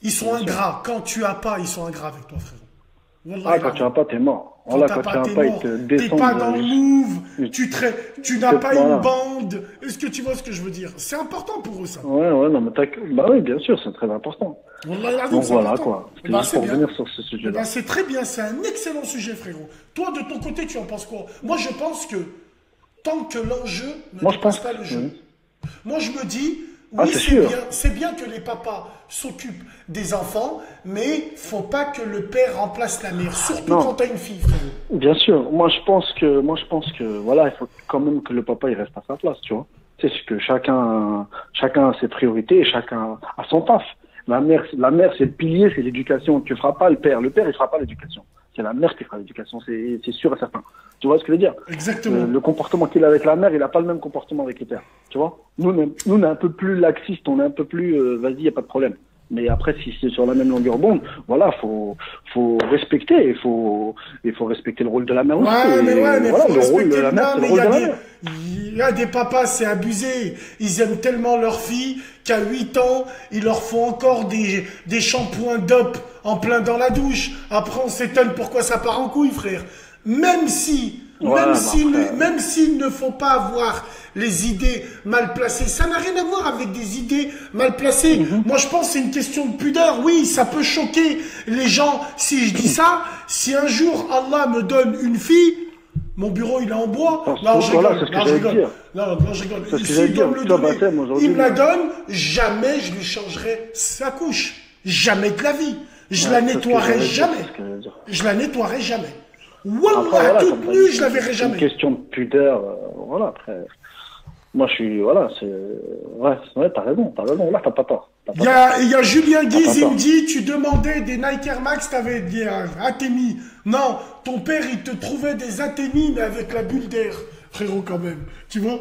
Ils sont ingrats. Quand tu as pas, ils sont ingrats avec toi, frérot. Wallah, quand tu as pas, t'es mort. Voilà, quand tu n'as pas, ils te descendent. T'es pas dans le move, tu n'as pas une bande. Est-ce que tu vois ce que je veux dire? C'est important pour eux, ça. Ouais, non, mais bah oui, bien sûr, c'est très important. Donc voilà, quoi. C'était juste pour revenir sur ce sujet-là. C'est très bien, c'est un excellent sujet, frérot. Toi, de ton côté, tu en penses quoi? Moi, je pense que tant que l'enjeu ne dépasse pas le jeu. Moi, je me dis, oui, c'est bien que les papas s'occupent des enfants, mais faut pas que le père remplace la mère, surtout quand t'as une fille, frérot. Bien sûr, moi je pense que voilà, il faut quand même que le papa il reste à sa place, tu vois. C'est que chacun a ses priorités et chacun a son taf. La mère c'est le pilier, c'est l'éducation. Tu feras pas le père il fera pas l'éducation. C'est la mère qui fera l'éducation, c'est sûr et certain. Tu vois ce que je veux dire? Exactement. Le comportement qu'il a avec la mère, il a pas le même comportement avec le père. Tu vois? Nous, on est un peu plus laxiste, on est un peu plus, vas-y, y a pas de problème. Mais après, si c'est sur la même longueur d'onde, voilà, faut respecter, il faut respecter le rôle de la mère aussi. Mais voilà, faut le rôle de la respecter. mère, c'est le rôle de la mère. Il y a des papas, c'est abusé. Ils aiment tellement leur fille qu'à 8 ans, ils leur font encore des shampoings d'op en plein dans la douche. Après, on s'étonne pourquoi ça part en couille, frère. Même s'il ne faut pas avoir les idées mal placées, ça n'a rien à voir avec des idées mal placées. Moi, je pense que c'est une question de pudeur. Oui, ça peut choquer les gens si je dis ça. Si un jour Allah me donne une fille, mon bureau il est en bois. Non, je rigole. Non, je rigole. S'il doit me le donner, il me la donne. Jamais je lui changerai sa couche. Jamais de la vie. Je la nettoierai jamais. Je la nettoierai jamais. Wallah, toute nue, je la verrai jamais. C'est une question de pudeur, voilà, après. Moi, je suis, voilà, c'est, ouais, t'as raison, là, t'as pas tort. Il y a Julien Guiz, il me dit, tu demandais des Nike Air Max, t'avais des Atemi. Non, ton père, il te trouvait des Atemi, mais avec la bulle d'air, frérot, quand même. Tu vois?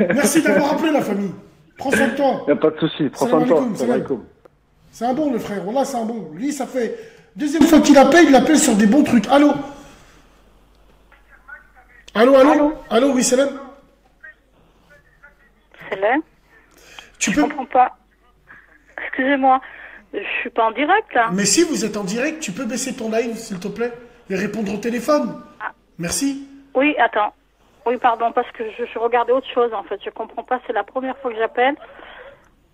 Merci d'avoir appelé la famille. Prends soin de toi. Y a pas de souci, prends soin de toi. C'est un bon, le frère, voilà, c'est un bon. Lui, ça fait deuxième fois qu'il appelle, il appelle sur des bons trucs. Allô? Allô, oui, Salam. Salam. Je comprends pas. Excusez-moi, je suis pas en direct là. Mais si vous êtes en direct, tu peux baisser ton live, s'il te plaît, et répondre au téléphone. Merci. Oui, attends. Oui, pardon, parce que je regardais autre chose en fait. Je comprends pas, c'est la première fois que j'appelle.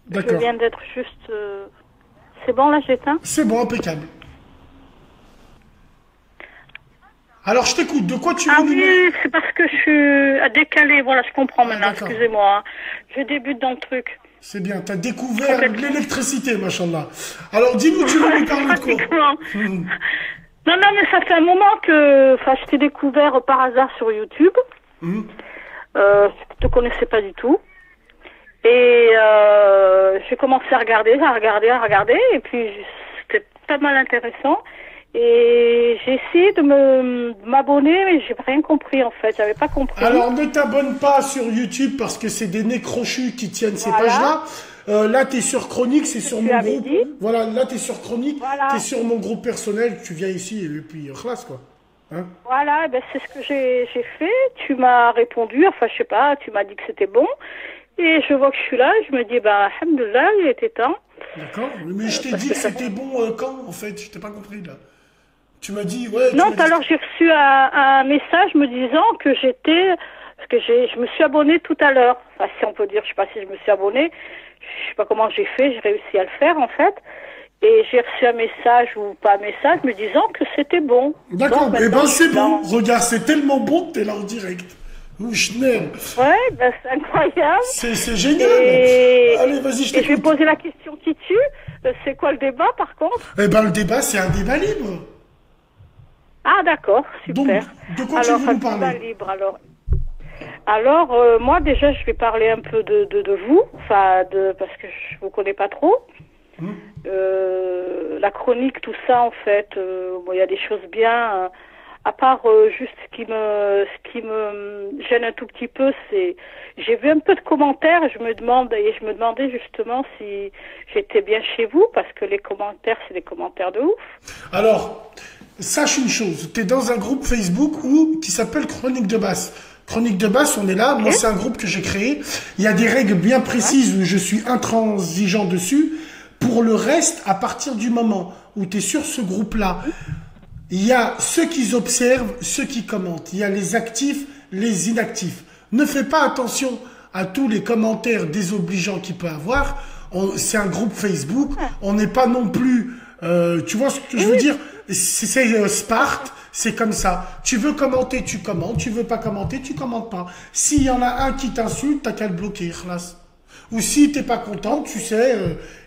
D'accord. Je viens d'être juste... C'est bon là, j'éteins? C'est bon, impeccable. Alors, je t'écoute. De quoi tu veux oui, c'est parce que je suis décalée. Voilà, je comprends maintenant. Excusez-moi. Je débute dans le truc. C'est bien. Tu as découvert l'électricité, machallah. Alors, dis-nous, tu veux nous parler de quoi? Non, mais ça fait un moment que... Enfin, je t'ai découvert par hasard sur YouTube. Je te connaissais pas du tout. Et j'ai commencé à regarder, et puis c'était pas mal intéressant. Et j'ai essayé de m'abonner, mais j'ai rien compris en fait, j'avais pas compris. Alors ne t'abonne pas sur YouTube parce que c'est des nez crochus qui tiennent ces pages-là. Là, t'es sur Chronique, c'est sur mon groupe. Voilà, là, t'es sur Chronique, t'es sur mon groupe personnel, tu viens ici et puis classe quoi. Hein? Voilà, ben c'est ce que j'ai fait. Tu m'as répondu, enfin je sais pas, tu m'as dit que c'était bon. Et je vois que je suis là, je me dis, alhamdoulilah, il était temps. D'accord, mais je t'ai dit que c'était bon quand, en fait, je t'ai pas compris, là. Tu m'as dit, ouais... Non, tout à l'heure, j'ai reçu un message me disant que j'étais... Parce que je me suis abonnée tout à l'heure. Enfin, si on peut dire, je sais pas si je me suis abonnée. Je sais pas comment j'ai fait, j'ai réussi à le faire, en fait. Et j'ai reçu un message ou pas un message me disant que c'était bon. D'accord, eh ben c'est bon. Regarde, c'est tellement bon que t'es là en direct. Ouais, c'est incroyable. C'est génial. Allez, vas-y, je t'écoute. Je vais poser la question qui tue. C'est quoi le débat, par contre? Eh ben, le débat, c'est un débat libre. Ah, d'accord, super. Donc, de quoi tu veux nous parler? Débat libre, alors, moi, déjà, je vais parler un peu de vous, parce que je vous connais pas trop. La chronique, tout ça, en fait, il y a des choses bien... à part juste ce qui me gêne un tout petit peu, c'est j'ai vu un peu de commentaires et je me demandais justement si j'étais bien chez vous parce que les commentaires c'est des commentaires de ouf. Alors, sache une chose, tu es dans un groupe Facebook qui s'appelle Chronique de Basse. Chronique de Basse, on est là, moi c'est un groupe que j'ai créé, il y a des règles bien précises où je suis intransigeant dessus. Pour le reste, à partir du moment où tu es sur ce groupe-là, il y a ceux qui observent, ceux qui commentent. Il y a les actifs, les inactifs. Ne fais pas attention à tous les commentaires désobligeants qu'il peut avoir. C'est un groupe Facebook. On n'est pas non plus... tu vois ce que je veux dire? C'est Sparte, c'est comme ça. Tu veux commenter, tu commentes. Tu veux pas commenter, tu commentes pas. S'il y en a un qui t'insulte, t'as qu'à le bloquer. Ou si t'es pas content, tu sais,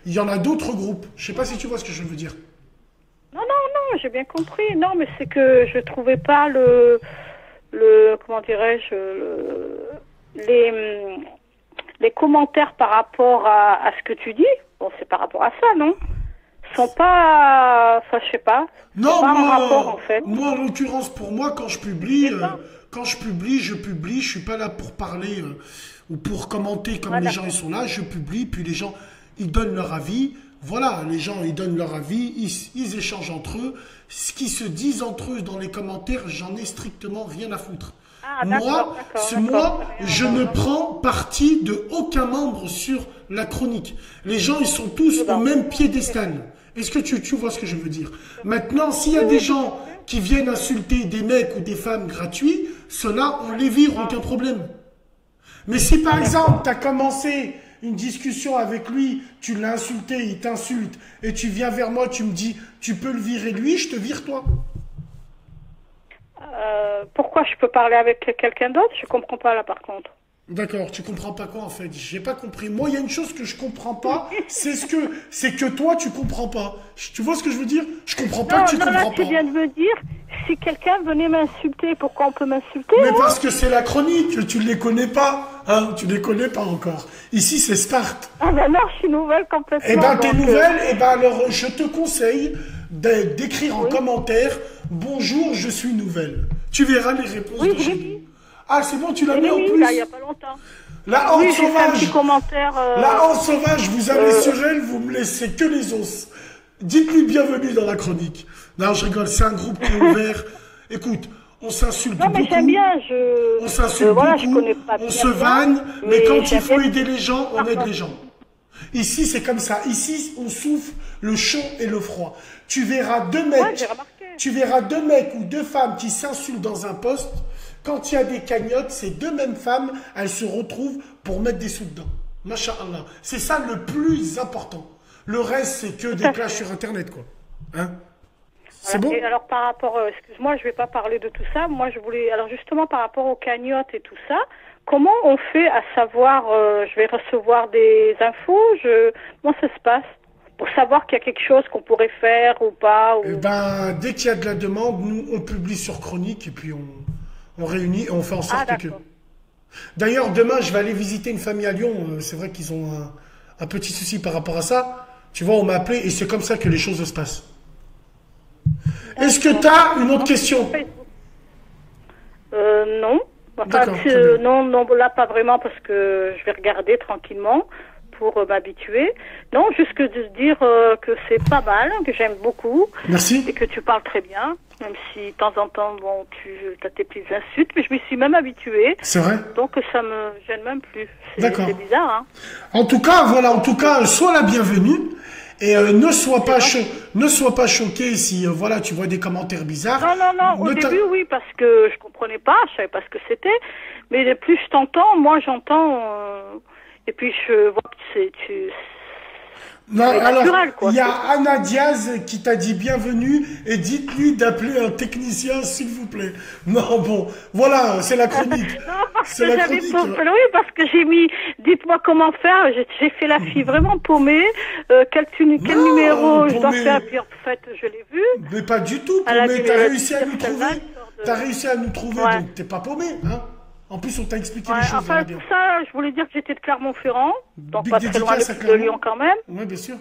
il y en a d'autres groupes. Je sais pas si tu vois ce que je veux dire. Non, j'ai bien compris. Non, mais c'est que je trouvais pas comment dirais-je, les commentaires par rapport à ce que tu dis. Bon, c'est par rapport à ça, non? Sont pas, je sais pas. Non, pas un rapport, en fait. Moi, en l'occurrence, pour moi, quand je publie, je suis pas là pour parler ou pour commenter comme les gens ils sont là. Je publie, puis les gens ils donnent leur avis. Voilà, les gens, ils donnent leur avis, ils échangent entre eux. Ce qu'ils se disent entre eux dans les commentaires, j'en ai strictement rien à foutre. Moi, je ne prends parti de aucun membre sur la chronique. Les gens, ils sont tous au même piédestal. Est-ce que tu vois ce que je veux dire? Maintenant, s'il y a des gens qui viennent insulter des mecs ou des femmes gratuits, ceux-là, on les vire, aucun problème. Mais si par exemple, tu as commencé une discussion avec lui, tu l'as insulté, il t'insulte, et tu viens vers moi, tu me dis, tu peux le virer lui, je te vire toi. Pourquoi je peux parler avec quelqu'un d'autre? Je comprends pas là par contre. D'accord, tu comprends pas quoi en fait? J'ai pas compris. Moi, il y a une chose que je comprends pas, c'est que toi tu comprends pas. Tu vois ce que je veux dire? Je comprends pas que tu comprends pas. Tu viens de me dire, si quelqu'un venait m'insulter, pourquoi on peut m'insulter? Mais parce que c'est la chronique, tu les connais pas, hein? Tu les connais pas encore. Ici, c'est Sparte. Ah ben non, je suis nouvelle complètement. Eh ben, t'es nouvelle, eh ben alors, je te conseille d'écrire en commentaire « Bonjour, je suis nouvelle ». Tu verras les réponses de chez nous. Ah, c'est bon, tu l'as mis en plus. Là, il n'y a pas longtemps. La honte sauvage. Un petit commentaire. La honte sauvage, vous allez sur elle, vous me laissez que les os. Dites-lui bienvenue dans la chronique. Non, je rigole, c'est un groupe qui est ouvert. Écoute, on s'insulte beaucoup. Non, mais j'aime bien. On s'insulte beaucoup. Je connais pas on se vanne, mais quand il faut aider les gens, on aide les gens. Ici, c'est comme ça. Ici, on souffle le chaud et le froid. Tu verras deux mecs. Tu verras deux mecs ou deux femmes qui s'insultent dans un poste. Quand il y a des cagnottes, ces deux mêmes femmes, elles se retrouvent pour mettre des sous dedans. Masha'Allah. C'est ça le plus important. Le reste, c'est que des clashs sur Internet, quoi. Hein? C'est bon? Et alors, par rapport, excuse-moi, je vais pas parler de tout ça. Moi, je voulais, alors justement, par rapport aux cagnottes et tout ça, comment on fait à savoir, je vais recevoir des infos, comment ça se passe? Pour savoir qu'il y a quelque chose qu'on pourrait faire ou pas? Eh ben, dès qu'il y a de la demande, nous, on publie sur Chronique et puis on réunit et on fait en sorte que... D'ailleurs, demain, je vais aller visiter une famille à Lyon. C'est vrai qu'ils ont un petit souci par rapport à ça. Tu vois, on m'a appelé et c'est comme ça que les choses se passent. Est-ce que tu as une autre question? Non. Enfin, non, là pas vraiment parce que je vais regarder tranquillement pour m'habituer. Non, juste que de se dire que c'est pas mal, que j'aime beaucoup. Merci. Et que tu parles très bien, même si de temps en temps, bon, tu as tes petites insultes, mais je m'y suis même habituée. C'est vrai. Donc ça me gêne même plus. D'accord. C'est bizarre, hein. En tout cas, voilà, sois la bienvenue. Et ne sois pas choqué si voilà tu vois des commentaires bizarres. Non. Au début, oui, parce que je comprenais pas, je savais pas ce que c'était. Mais plus je t'entends, moi j'entends. Et puis je vois que c'est alors, quoi. Il y a Anna Diaz qui t'a dit bienvenue et dites-lui d'appeler un technicien s'il vous plaît. Non, bon, voilà, c'est la chronique. Non, parce que j'avais oui, parce que j'ai mis, dites-moi comment faire, j'ai fait la fille vraiment paumée, quel numéro je dois faire, puis en fait, je l'ai vu. Mais pas du tout, paumée, t'as réussi à nous trouver. T'as réussi à nous trouver, donc t'es pas paumée, hein. En plus, on t'a expliqué les choses. Enfin, tout ça, je voulais dire que j'étais de Clermont-Ferrand, donc pas très loin de Lyon quand même. Oui, bien sûr.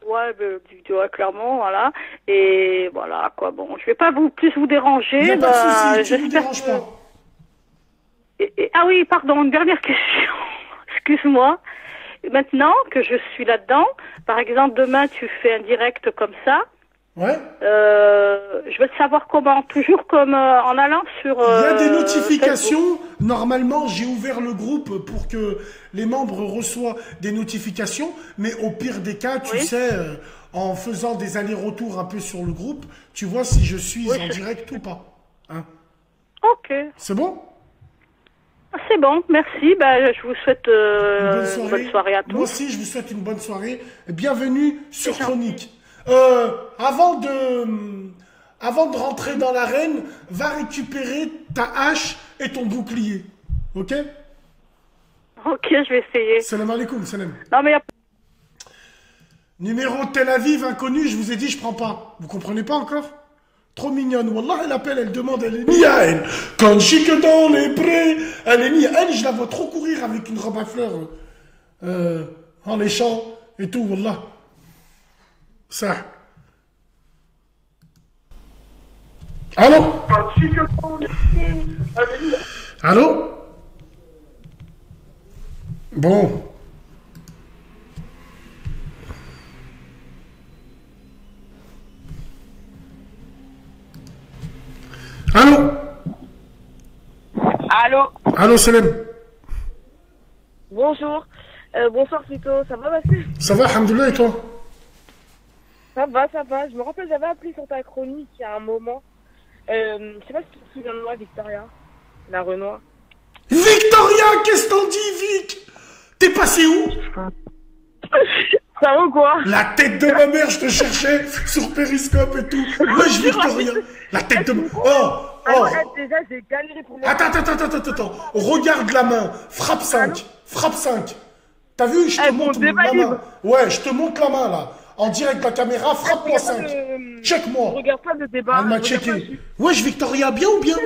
Ouais, tu vois, Clermont, voilà. Et voilà, quoi. Bon, je vais pas plus vous déranger. Il n'y a pas de souci, tu ne déranges pas. Ah oui, pardon, une dernière question. Excuse-moi. Maintenant que je suis là-dedans, par exemple, demain, tu fais un direct comme ça. Ouais. Je veux savoir comment, toujours comme en allant sur. Il y a des notifications. Facebook. Normalement, j'ai ouvert le groupe pour que les membres reçoivent des notifications. Mais au pire des cas, tu sais, en faisant des allers-retours un peu sur le groupe, tu vois si je suis en direct ou pas. Hein? Ok. C'est bon? C'est bon, merci. Ben, je vous souhaite une bonne soirée à tous. Moi aussi, je vous souhaite une bonne soirée. Bienvenue sur Chronique. Avant de rentrer dans l'arène, va récupérer ta hache et ton bouclier. Ok? Ok, je vais essayer. Salam alaikum, salam. Non, mais Numéro Tel Aviv, inconnu, je vous ai dit, je prends pas. Vous comprenez pas encore? Trop mignonne. Wallah, elle appelle, elle demande, elle est nia, elle. Quand je suis que dans les prés, elle est nia. Elle, je la vois trop courir avec une robe à fleurs en les champs et tout, wallah. Ça. Allô? Allô? Bon. Allô? Allô? Allô, Salem? Bonjour. Bonsoir plutôt. Ça va, Basile? Ça va, alhamdoulilah, et toi? Ça va, ça va. Je me rappelle, j'avais appelé sur ta chronique il y a un moment. Je sais pas si tu te souviens de moi, Victoria. La Renoir. Victoria, qu'est-ce qu'on dit, Vic? T'es passé où? Ça va ou quoi? La tête de ma mère, je te cherchais sur Periscope et tout. Wesh, Victoria. La tête de ma... Oh. Déjà, j'ai galéré pour... Attends. Regarde la main. Frappe 5. Frappe 5. T'as vu? Je te montre la main. Ouais, je te montre la main, là. En direct de la caméra, frappe-moi 5. Check-moi. Regarde pas le débat. Elle m'a checké. Wesh, Victoria, bien ou bien?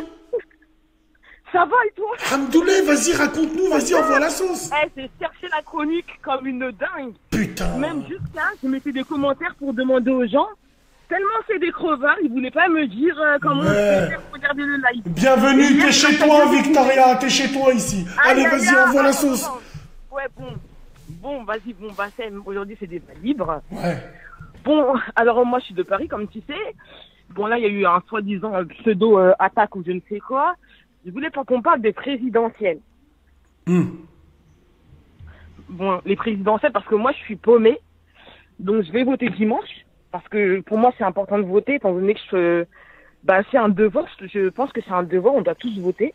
Ça va et toi? Alhamdoulilah, vas-y, raconte-nous, vas-y, envoie la sauce. J'ai cherché la chronique comme une dingue. Putain. Même jusqu'à, je mettais des commentaires pour demander aux gens. Tellement c'est des crevards, ils voulaient pas me dire comment faire pour regarder le live. Bienvenue, t'es chez toi, Victoria, t'es chez toi ici. Allez, vas-y, envoie la sauce. Ouais, bon, vas-y, aujourd'hui c'est débat libre. Ouais. Bon, alors moi je suis de Paris, comme tu sais. Bon, là il y a eu un soi-disant pseudo-attaque ou je ne sais quoi. Je voulais pas qu'on parle des présidentielles. Bon, les présidentielles, parce que moi je suis paumée. Donc je vais voter dimanche. Parce que pour moi c'est important de voter, étant donné que c'est un devoir. Je pense que c'est un devoir, on doit tous voter.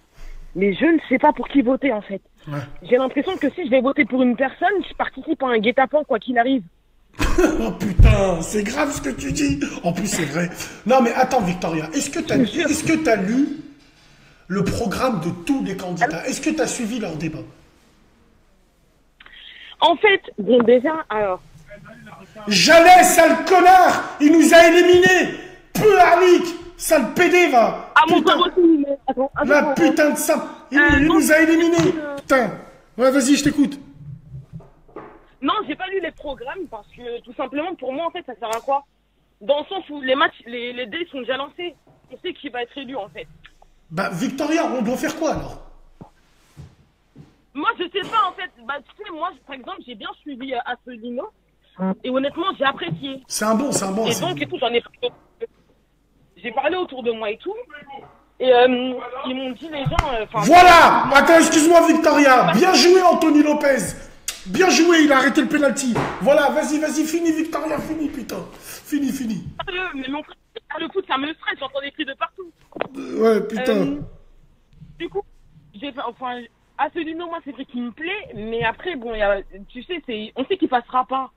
Mais je ne sais pas pour qui voter en fait. Ouais. J'ai l'impression que si je vais voter pour une personne, je participe à un guet-apens quoi qu'il arrive. Oh putain, c'est grave ce que tu dis. En plus c'est vrai. Non mais attends Victoria, est-ce que t'as lu le programme de tous les candidats? Est-ce que t'as suivi leur débat? En fait, bon déjà, alors... Jalais, sale connard, il nous a éliminés. Peu Harlik. Sale PD, va. Ah, mon père aussi, mais attends. La putain de ça. Il nous a éliminés. Putain. Ouais, vas-y, je t'écoute. Non, j'ai pas lu les programmes parce que tout simplement pour moi en fait ça sert à quoi? Dans le sens où les matchs, les dés sont déjà lancés. On sait qui va être élu en fait. Bah Victoria, on doit faire quoi alors? Moi je sais pas en fait. Bah tu sais moi par exemple j'ai bien suivi Asselineau et honnêtement j'ai apprécié. C'est un bon. Et donc et tout j'ai parlé autour de moi et tout. Et ils m'ont dit les gens. Voilà. Attends, excuse-moi Victoria. Bien joué Anthony Lopez. Bien joué, il a arrêté le penalty. Voilà, vas-y, fini Victoria, fini putain. Fini. Mais mon frère, le foot, ça me stresse, j'entends des cris de partout. Ouais, putain. Du coup, Asselineau, moi, c'est vrai qu'il me plaît, mais après, bon, tu sais, on sait qu'il passera pas.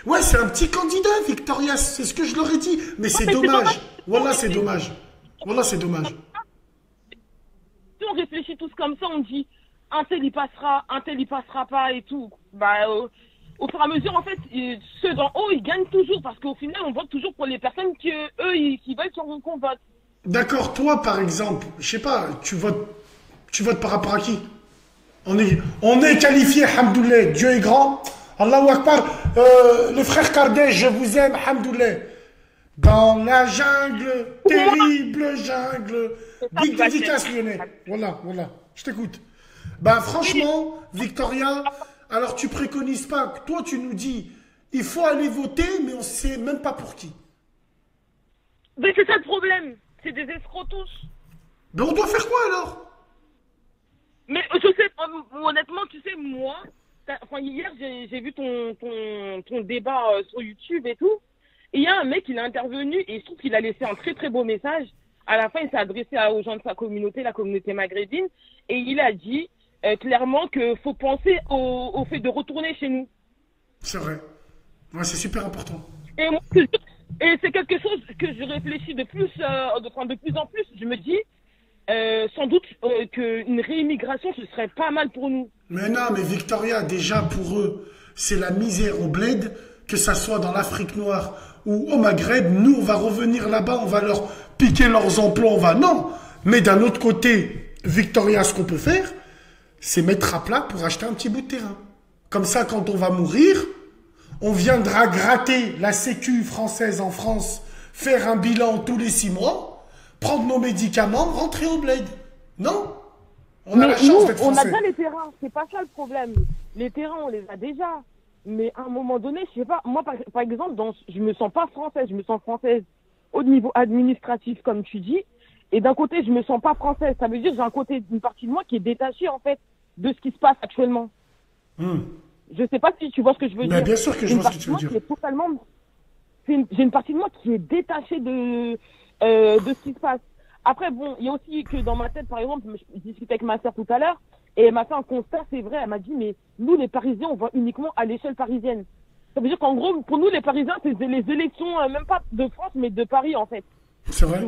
Ouais, c'est un petit candidat, Victoria, c'est ce que je leur ai dit. Mais c'est dommage. Voilà, c'est dommage. Si on réfléchit tous comme ça, on dit... un tel il passera pas et tout. Bah, au fur et à mesure, en fait, ceux d'en haut, ils gagnent toujours parce qu'au final, on vote toujours pour les personnes qui veulent qu'on vote. D'accord, toi, par exemple, je sais pas, tu votes par rapport à qui? On est qualifié, hamdoullah, Dieu est grand. Allahu Akbar, les frères Kardec, je vous aime, hamdoullah. Dans la jungle, terrible jungle. Big dédicace, Lyonnais. Voilà, je t'écoute. Bah franchement, Victoria, alors tu préconises pas, toi tu nous dis, il faut aller voter, mais on sait même pas pour qui. Mais c'est ça le problème, c'est des escrocs tous. Ben on doit faire quoi alors? Mais je sais, honnêtement, tu sais, moi, hier j'ai vu ton débat sur YouTube et tout, et il y a un mec, il est intervenu, et je trouve qu'il a laissé un très très beau message. À la fin, il s'est adressé aux gens de sa communauté, la communauté maghrébine, et il a dit... clairement qu'il faut penser au fait de retourner chez nous. C'est vrai. Ouais, c'est super important. Et c'est quelque chose que je réfléchis de plus en plus. Je me dis, sans doute qu'une réimmigration, ce serait pas mal pour nous. Mais non, mais Victoria, déjà pour eux, c'est la misère au bled, que ça soit dans l'Afrique noire ou au Maghreb. Nous, on va revenir là-bas, on va leur piquer leurs emplois, Non. Mais d'un autre côté, Victoria, ce qu'on peut faire, c'est mettre à plat pour acheter un petit bout de terrain. Comme ça, quand on va mourir, on viendra gratter la sécu française en France, faire un bilan tous les 6 mois, prendre nos médicaments, rentrer au bled. Non? On a la chance d'être français. On a déjà les terrains, c'est pas ça le problème. Les terrains, on les a déjà. Mais à un moment donné, je sais pas, moi par exemple, je me sens pas française, je me sens française au niveau administratif, comme tu dis. Et d'un côté, je me sens pas française. Ça veut dire que j'ai une partie de moi qui est détachée, en fait, de ce qui se passe actuellement. Je sais pas si tu vois ce que je veux dire. Bien sûr que je vois ce que tu veux dire. J'ai une partie de moi qui est détachée de ce qui se passe. Après, bon, il y a aussi que dans ma tête, par exemple, je discutais avec ma sœur tout à l'heure, et elle m'a fait un constat, c'est vrai, elle m'a dit, mais nous, les Parisiens, on voit uniquement à l'échelle parisienne. Ça veut dire qu'en gros, pour nous, les Parisiens, c'est les élections, même pas de France, mais de Paris, en fait. C'est vrai.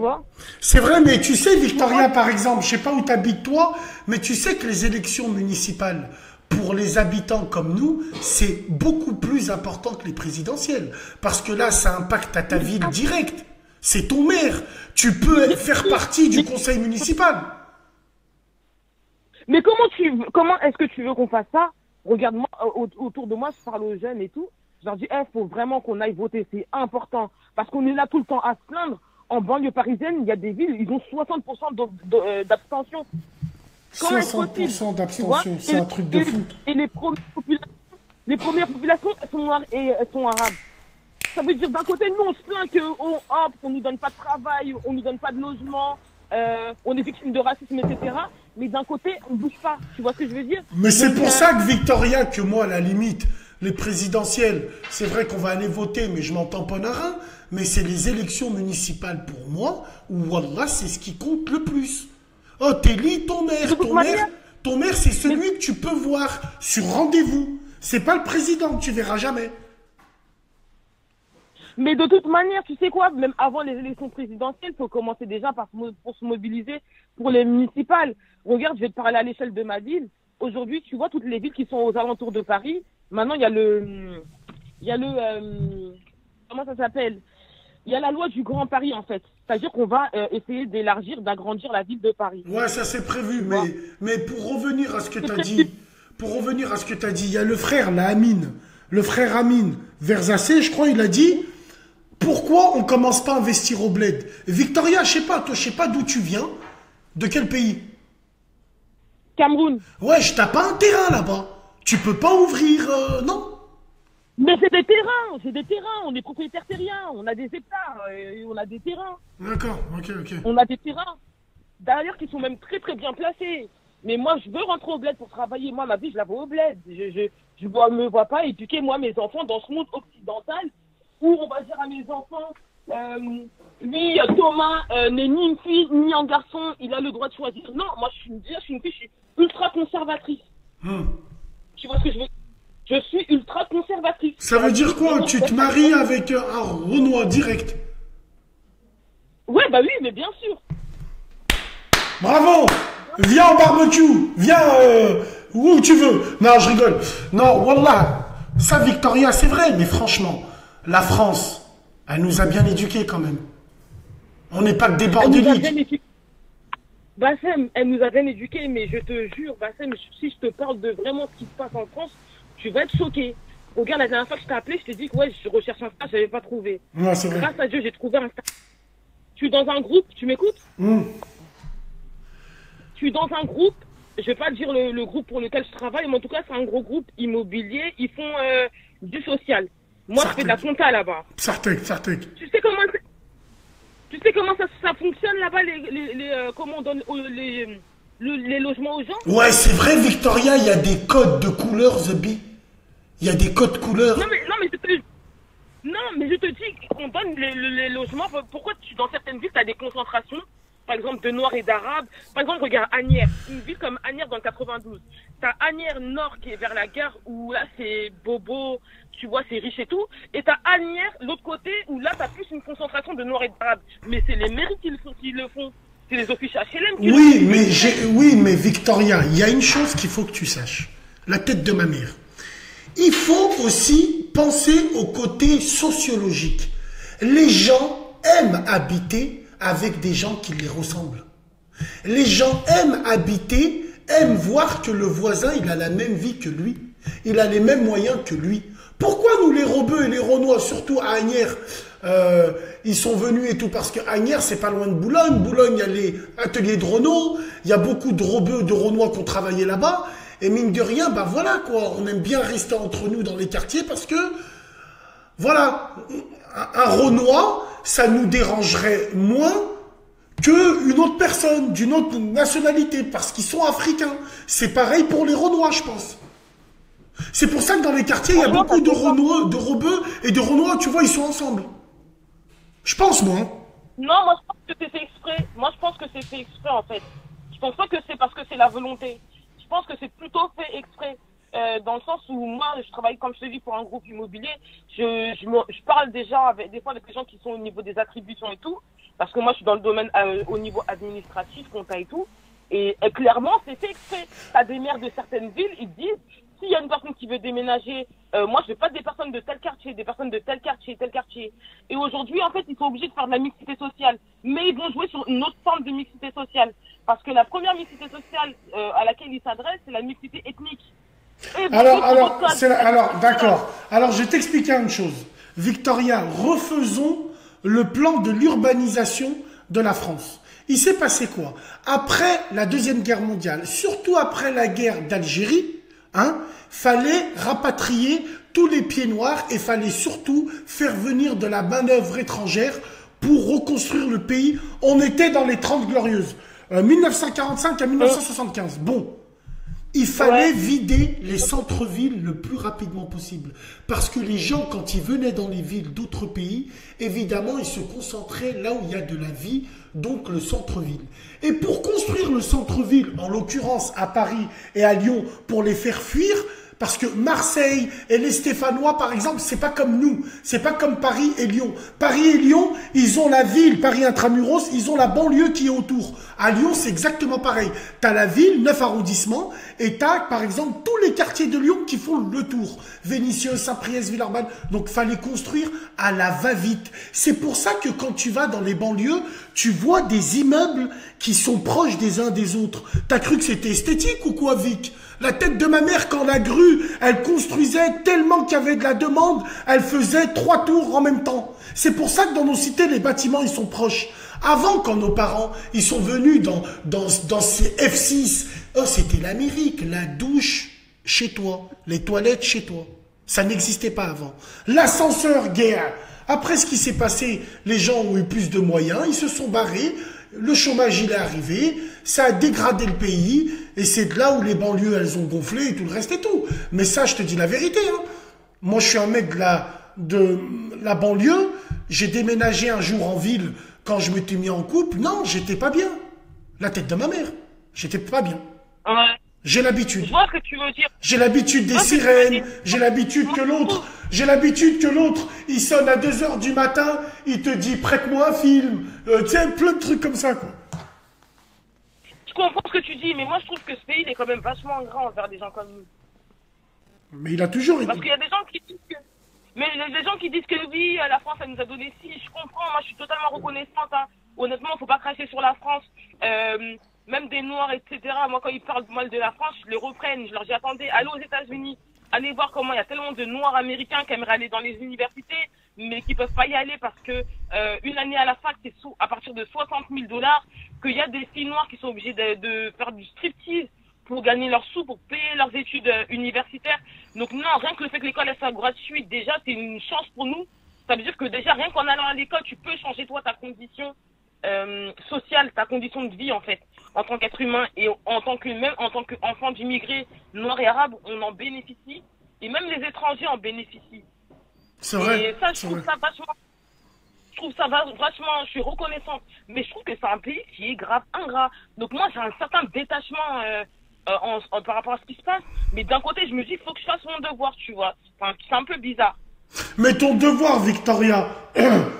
C'est vrai, mais tu sais, Victoria, par exemple, je sais pas où t'habites toi, mais tu sais que les élections municipales, pour les habitants comme nous, c'est beaucoup plus important que les présidentielles. Parce que là, ça impacte à ta ville direct. C'est ton maire. Tu peux faire partie du conseil municipal. Mais comment est-ce que tu veux qu'on fasse ça? Regarde-moi, autour de moi, je parle aux jeunes et tout. Je leur dis, faut vraiment qu'on aille voter, c'est important. Parce qu'on est là tout le temps à se plaindre. En banlieue parisienne, il y a des villes, ils ont 60% d'abstention. 60% d'abstention, c'est un truc de fou. Et les premières populations, elles sont arabes. Ça veut dire, d'un côté, nous, on se plaint qu'on nous donne pas de travail, on nous donne pas de logement, on est victime de racisme, etc. Mais d'un côté, on bouge pas. Tu vois ce que je veux dire? Mais c'est pour ça que Victoria, que moi, à la limite, les présidentielles, c'est vrai qu'on va aller voter, mais je m'en tamponne un rein. Mais c'est les élections municipales pour moi, où Wallah, c'est ce qui compte le plus. Oh, t'élis ton maire. Ton maire, c'est celui que tu peux voir sur rendez-vous. C'est pas le président que tu verras jamais. Mais de toute manière, tu sais quoi, même avant les élections présidentielles, il faut commencer déjà pour se mobiliser pour les municipales. Regarde, je vais te parler à l'échelle de ma ville. Aujourd'hui, tu vois toutes les villes qui sont aux alentours de Paris. Maintenant, il y a le comment ça s'appelle? il y a la loi du Grand Paris, en fait. C'est-à-dire qu'on va essayer d'élargir, d'agrandir la ville de Paris. Ouais, ça c'est prévu, mais pour revenir à ce que tu as dit, il y a le frère, là, Amine, le frère Amine Verzacé, je crois, il a dit, pourquoi on commence pas à investir au bled? Victoria, je sais pas d'où tu viens, de quel pays? Cameroun. Ouais, t'as pas un terrain là-bas. Tu peux pas ouvrir, non? Mais c'est des terrains, on est propriétaires terriens, on a des hectares, on a des terrains. D'accord, ok. On a des terrains, d'ailleurs, qui sont même très très bien placés. Mais moi, je veux rentrer au bled pour travailler. Moi, ma vie, je la vois au bled. Je me vois pas éduquer, moi, mes enfants dans ce monde occidental où on va dire à mes enfants, lui, Thomas, n'est ni une fille, ni un garçon, il a le droit de choisir. Non, moi, je suis une fille, je suis ultra conservatrice. Tu vois ce que je veux dire? Je suis ultra conservatrice. Ça veut dire quoi? Tu te maries avec un Renoir direct? Ouais, bah oui, mais bien sûr. Bravo! Viens au barbecue! Viens où tu veux! Non, je rigole. Non, wallah, ça, Victoria, c'est vrai, mais franchement, la France, elle nous a bien éduqués quand même. On n'est pas que des bordéliques. Bassem, elle nous a bien éduqués, mais je te jure, Bassem, si je te parle de vraiment ce qui se passe en France, tu vas être choqué. Regarde, la dernière fois que je t'ai appelé, je t'ai dit que ouais, je recherche un stage, je n'avais pas trouvé. Ouais, c'est vrai. Grâce à Dieu, j'ai trouvé un stage. Je suis dans un groupe, tu m'écoutes? Je suis dans un groupe, je vais pas dire le groupe pour lequel je travaille, mais en tout cas, c'est un gros groupe immobilier. Ils font du social. Moi, je fais de la compta là-bas. Sartec. Tu sais comment ça fonctionne là-bas, comment on donne les logements aux gens? Ouais, c'est vrai, Victoria, il y a des codes de couleurs, The Bee. Il y a des codes couleurs. Non, mais je te dis qu'on donne les logements. Pourquoi dans certaines villes, tu as des concentrations, par exemple, de Noirs et d'Arabes. Par exemple, regarde Asnières, une ville comme Asnières dans le 92. Tu as Asnières Nord qui est vers la gare, où là, c'est bobo, tu vois, c'est riche et tout. Et tu as Asnières, l'autre côté, où là, tu as plus une concentration de Noirs et d'Arabes. Mais c'est les mairies qui le font. C'est les offices HLM qui oui, mais Victoria, il y a une chose qu'il faut que tu saches. La tête de ma mère. Il faut aussi penser au côté sociologique. Les gens aiment habiter avec des gens qui les ressemblent. Les gens aiment habiter, aiment voir que le voisin, il a la même vie que lui. Il a les mêmes moyens que lui. Pourquoi nous, les Rebeux et les Renois, surtout à Asnières, ils sont venus et tout? Parce que Asnières, c'est pas loin de Boulogne. Boulogne, il y a les ateliers de Renault. Il y a beaucoup de Rebeux, de Renois qui ont travaillé là-bas. Et mine de rien, bah voilà quoi, on aime bien rester entre nous dans les quartiers parce que, voilà, un Renoir, ça nous dérangerait moins qu'une autre personne, d'une autre nationalité, parce qu'ils sont africains. C'est pareil pour les Renois, je pense. C'est pour ça que dans les quartiers, il y a beaucoup de Renois, de Rebeux et de Renois, tu vois, ils sont ensemble. Je pense, moi. Non, moi je pense que c'est fait exprès. Moi je pense que c'est fait exprès en fait. Je pense pas que c'est parce que c'est la volonté. Je pense que c'est plutôt fait exprès, dans le sens où moi, je travaille, comme je te dis, pour un groupe immobilier. Je parle déjà des fois avec les gens qui sont au niveau des attributions et tout, parce que moi, je suis dans le domaine au niveau administratif, compta et tout. Et clairement, c'est fait exprès. T'as des maires de certaines villes, ils disent, s'il y a une personne qui veut déménager, moi, je veux pas des personnes de tel quartier, des personnes de tel quartier, tel quartier. Et aujourd'hui, en fait, ils sont obligés de faire de la mixité sociale. Mais ils vont jouer sur une autre forme de mixité sociale. Parce que la première mixité sociale à laquelle ils s'adressent, c'est la mixité ethnique. Alors, d'accord. Alors, je vais t'expliquer une chose. Victoria, refaisons le plan de l'urbanisation de la France. Il s'est passé quoi? Après la Deuxième Guerre mondiale, surtout après la guerre d'Algérie, fallait rapatrier tous les pieds noirs et fallait surtout faire venir de la manœuvre étrangère pour reconstruire le pays. On était dans les 30 glorieuses. 1945 à 1975. Bon, il fallait vider les centres-villes le plus rapidement possible. Parce que les gens, quand ils venaient dans les villes d'autres pays, évidemment, ils se concentraient là où il y a de la vie, donc le centre-ville. Et pour construire le centre-ville, en l'occurrence à Paris et à Lyon, pour les faire fuir, Parce que Marseille et les Stéphanois, par exemple, c'est pas comme nous. C'est pas comme Paris et Lyon. Paris et Lyon, ils ont la ville, Paris intramuros, ils ont la banlieue qui est autour. À Lyon, c'est exactement pareil. T'as la ville, 9 arrondissements, et t'as, par exemple, tous les quartiers de Lyon qui font le tour. Vénissieux, Saint-Priest, Villeurbanne. Donc, fallait construire à la va-vite. C'est pour ça que quand tu vas dans les banlieues, tu vois des immeubles qui sont proches des uns des autres. T'as cru que c'était esthétique ou quoi, Vic? La tête de ma mère, quand la grue, elle construisait tellement qu'il y avait de la demande, elle faisait 3 tours en même temps. C'est pour ça que dans nos cités, les bâtiments, ils sont proches. Avant, quand nos parents, ils sont venus dans ces F6, oh, c'était l'Amérique, la douche chez toi, les toilettes chez toi. Ça n'existait pas avant. L'ascenseur, guerre. Après ce qui s'est passé, les gens ont eu plus de moyens, ils se sont barrés, le chômage, il est arrivé, ça a dégradé le pays, et c'est de là où les banlieues, elles ont gonflé et tout le reste et tout. Mais ça, je te dis la vérité, hein. Moi, je suis un mec de la banlieue, j'ai déménagé un jour en ville quand je m'étais mis en couple. Non, j'étais pas bien. La tête de ma mère, j'étais pas bien. Ouais. J'ai l'habitude. Je vois ce que tu veux dire. J'ai l'habitude des sirènes, j'ai l'habitude que l'autre, il sonne à 2 h du matin, il te dit prête-moi un film, tu sais, plein de trucs comme ça, quoi. Je comprends ce que tu dis, mais moi je trouve que ce pays il est quand même vachement grand envers des gens comme nous. Mais il a toujours été. Parce qu'il y a des gens qui disent que... Mais les gens qui disent que oui, la France, elle nous a donné ci, je comprends, moi je suis totalement reconnaissante, hein. Honnêtement, faut pas cracher sur la France. Même des Noirs, etc. Moi, quand ils parlent mal de la France, je les reprenne. Je leur dis, attendez, allez aux États-Unis. Allez voir comment il y a tellement de Noirs américains qui aimeraient aller dans les universités, mais qui peuvent pas y aller parce que une année à la fac, c'est à partir de 60 000 $, qu'il y a des filles noires qui sont obligées de faire du striptease pour gagner leurs sous, pour payer leurs études universitaires. Donc non, rien que le fait que l'école soit gratuite, déjà, c'est une chance pour nous. Ça veut dire que déjà, rien qu'en allant à l'école, tu peux changer toi ta condition sociale, ta condition de vie en fait, en tant qu'être humain et en tant qu'enfant d'immigrés noirs et arabes, on en bénéficie et même les étrangers en bénéficient. C'est vrai. Et ça, je trouve ça vachement, je suis reconnaissante, mais je trouve que c'est un pays qui est grave ingrat. Donc moi, j'ai un certain détachement par rapport à ce qui se passe, mais d'un côté, je me dis, il faut que je fasse mon devoir, tu vois. Enfin, c'est un peu bizarre. Mais ton devoir, Victoria,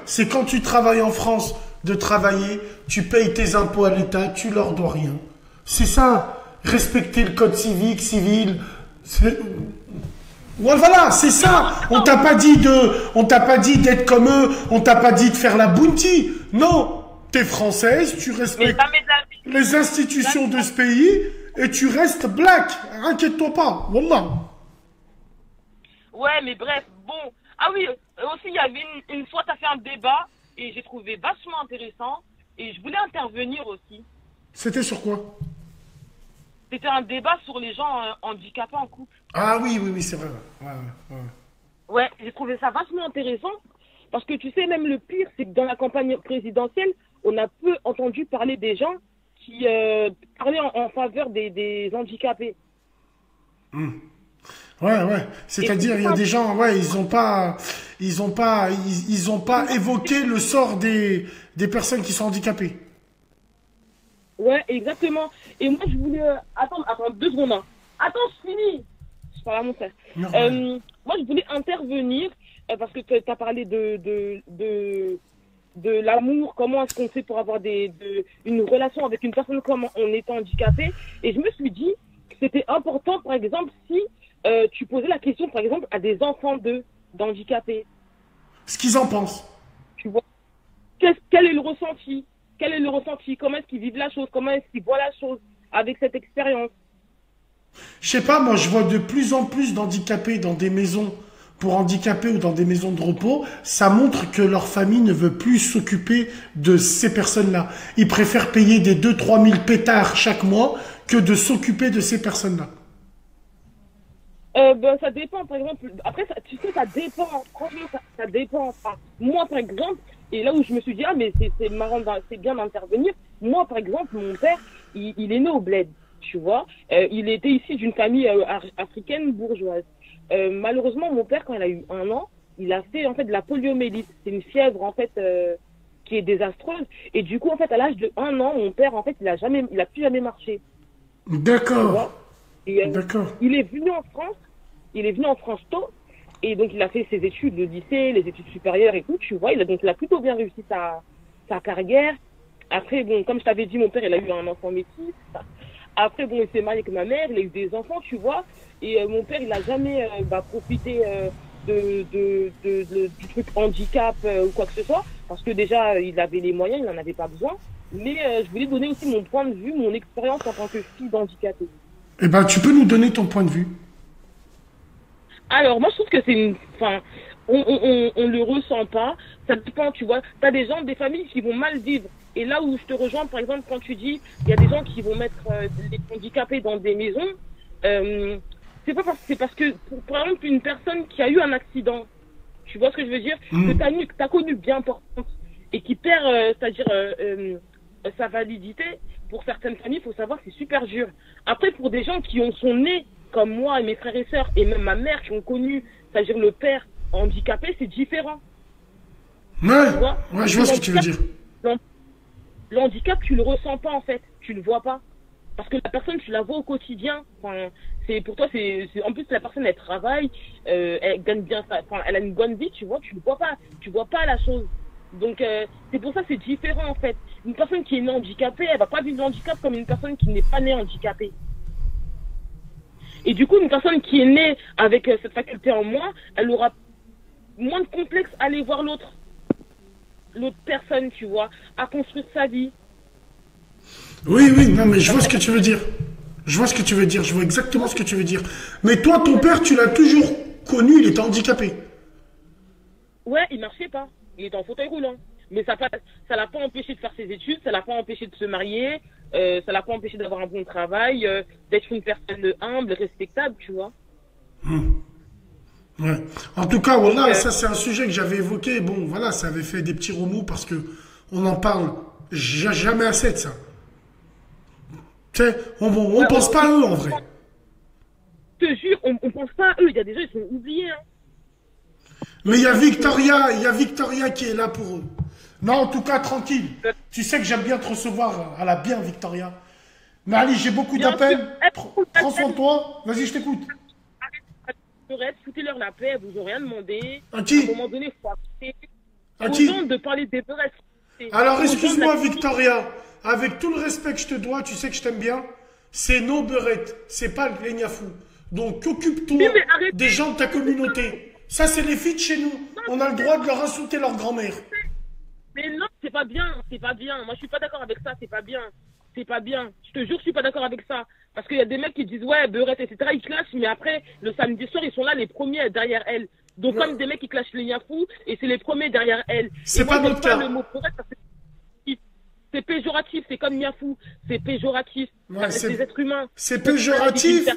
c'est quand tu travailles en France, de travailler, tu payes tes impôts à l'État, tu leur dois rien. C'est ça, respecter le code civique, civil. Voilà, c'est ça. On t'a pas dit d'être comme eux, on t'a pas dit de faire la bounty. Non, t'es française, tu respectes les institutions de ce pays et tu restes black. Inquiète-toi pas, wallah. Ouais, mais bref, bon. Ah oui, aussi, il y avait une fois, tu as fait un débat et j'ai trouvé vachement intéressant et je voulais intervenir aussi. C'était sur quoi? C'était un débat sur les gens handicapés en couple. Ah oui, c'est vrai. Ouais, j'ai trouvé ça vachement intéressant parce que tu sais, même le pire, c'est que dans la campagne présidentielle, on a peu entendu parler des gens qui parlaient en faveur des handicapés. Ouais. C'est-à-dire, il y a des gens, ils ont pas évoqué le sort des personnes qui sont handicapées. Ouais, exactement. Et moi, je voulais... Attends, 2 secondes. Hein. Attends, je finis. Je parle à mon frère. Moi, je voulais intervenir parce que tu as parlé de l'amour, comment est-ce qu'on fait pour avoir une relation avec une personne comme on est handicapé. Et je me suis dit que c'était important, par exemple, si tu posais la question, par exemple, à des enfants d'handicapés. Ce qu'ils en pensent. Tu vois, quel est le ressenti? Quel est le ressenti? Comment est-ce qu'ils vivent la chose? Comment est-ce qu'ils voient la chose avec cette expérience? Je sais pas, moi je vois de plus en plus d'handicapés dans des maisons pour handicapés ou dans des maisons de repos. Ça montre que leur famille ne veut plus s'occuper de ces personnes-là. Ils préfèrent payer des 2-3 000 pétards chaque mois que de s'occuper de ces personnes-là. Ça dépend, par exemple. Après, tu sais, ça dépend. Franchement, ça dépend. Enfin, moi, par exemple, et là où je me suis dit, ah, mais c'est marrant, c'est bien d'intervenir. Moi, par exemple, mon père, il est né au Bled, tu vois. Il était issu d'une famille africaine bourgeoise. Malheureusement, mon père, quand il a eu 1 an, il a fait, en fait, de la poliomyélite. C'est une fièvre, en fait, qui est désastreuse. Et du coup, en fait, à l'âge de 1 an, mon père, en fait, il a plus jamais marché. D'accord. D'accord. Il est venu en France il est venu en France tôt. Et donc, il a fait ses études, le lycée, les études supérieures et tout, tu vois. Il a plutôt bien réussi sa carrière. Après, bon, comme je t'avais dit, mon père, il a eu un enfant métis. Après, bon, il s'est marié avec ma mère, il a eu des enfants, tu vois. Et mon père, il a jamais profité du truc handicap ou quoi que ce soit. Parce que déjà, il avait les moyens, il n'en avait pas besoin. Mais je voulais donner aussi mon point de vue, mon expérience en tant que fille d'handicapée. Eh ben, tu peux nous donner ton point de vue. Alors, moi, je trouve que c'est une... Enfin, on le ressent pas. Ça dépend, tu vois. T'as des gens, des familles qui vont mal vivre. Et là où je te rejoins, par exemple, quand tu dis il y a des gens qui vont mettre des handicapés dans des maisons, c'est parce que, par exemple, une personne qui a eu un accident, tu vois ce que je veux dire, que t'as connu bien importante et qui perd, c'est-à-dire sa validité, pour certaines familles, il faut savoir que c'est super dur. Après, pour des gens qui sont nés comme moi et mes frères et sœurs, et même ma mère, qui ont connu, c'est-à-dire le père handicapé, c'est différent. Ouais, je vois ce que tu veux dire. Le handicap, tu le ressens pas, en fait. Tu le vois pas. Parce que la personne, tu la vois au quotidien. Enfin, pour toi, en plus, la personne, elle travaille, elle gagne bien elle a une bonne vie, tu vois, tu le vois pas. Tu vois pas la chose. Donc, c'est pour ça que c'est différent, en fait. Une personne qui est née handicapée, elle va pas vivre le handicap comme une personne qui n'est pas née handicapée. Et du coup, une personne qui est née avec cette faculté en moins, elle aura moins de complexe à aller voir l'autre personne, tu vois, à construire sa vie. Oui, non, mais je vois ce que tu veux dire. Je vois exactement ce que tu veux dire. Mais toi, ton père, tu l'as toujours connu, il était handicapé. Ouais, il marchait pas. Il était en fauteuil roulant. Mais ça l'a pas empêché de faire ses études, ça l'a pas empêché de se marier, ça l'a pas empêché d'avoir un bon travail, d'être une personne humble, respectable, tu vois. Ouais. En tout cas, voilà, ça c'est un sujet que j'avais évoqué. Bon, voilà, ça avait fait des petits remous parce que on en parle jamais assez de ça. Tu sais, on pense pas à eux en vrai. Je te jure, on pense pas à eux. Il y a des gens, ils sont oubliés. Hein. Mais il y a Victoria qui est là pour eux. Non, en tout cas, tranquille. Tu sais que j'aime bien te recevoir à la bien, Victoria. Mais allez, j'ai beaucoup d'appels. Prends soin de toi. Vas-y, je t'écoute. Foutez-leur la paix, vous n'ont rien demandé. À qui? À un moment donné, il faut accepter. À qui? De parler des beurrettes. Alors, excuse-moi, Victoria. Avec tout le respect que je te dois, tu sais que je t'aime bien. C'est nos beurettes. C'est pas les niafous. Donc, occupe-toi des gens de ta communauté. Ça, c'est les filles de chez nous. On a le droit de leur insulter leur grand-mère. Mais non, c'est pas bien. Moi, je suis pas d'accord avec ça. C'est pas bien. Je te jure, je suis pas d'accord avec ça. Parce qu'il y a des mecs qui disent, ouais, beurette, etc. Ils clashent, mais après, le samedi soir, ils sont là, les premiers derrière elle. Donc, comme des mecs qui clashent les niafous, et c'est les premiers derrière elle. C'est pas notre cas. Le mot beurette, parce que c'est péjoratif, c'est comme niafou. C'est péjoratif. Ouais, c'est des êtres humains. C'est péjoratif.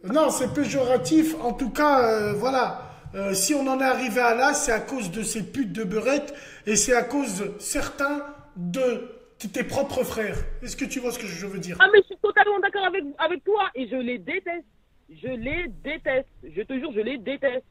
Non, c'est péjoratif. En tout cas, voilà. Si on en est arrivé à là, c'est à cause de ces putes de beurettes et c'est à cause certains de tes propres frères. Est-ce que tu vois ce que je veux dire? Ah, mais je suis totalement d'accord avec toi et je les déteste. Je te jure, je les déteste.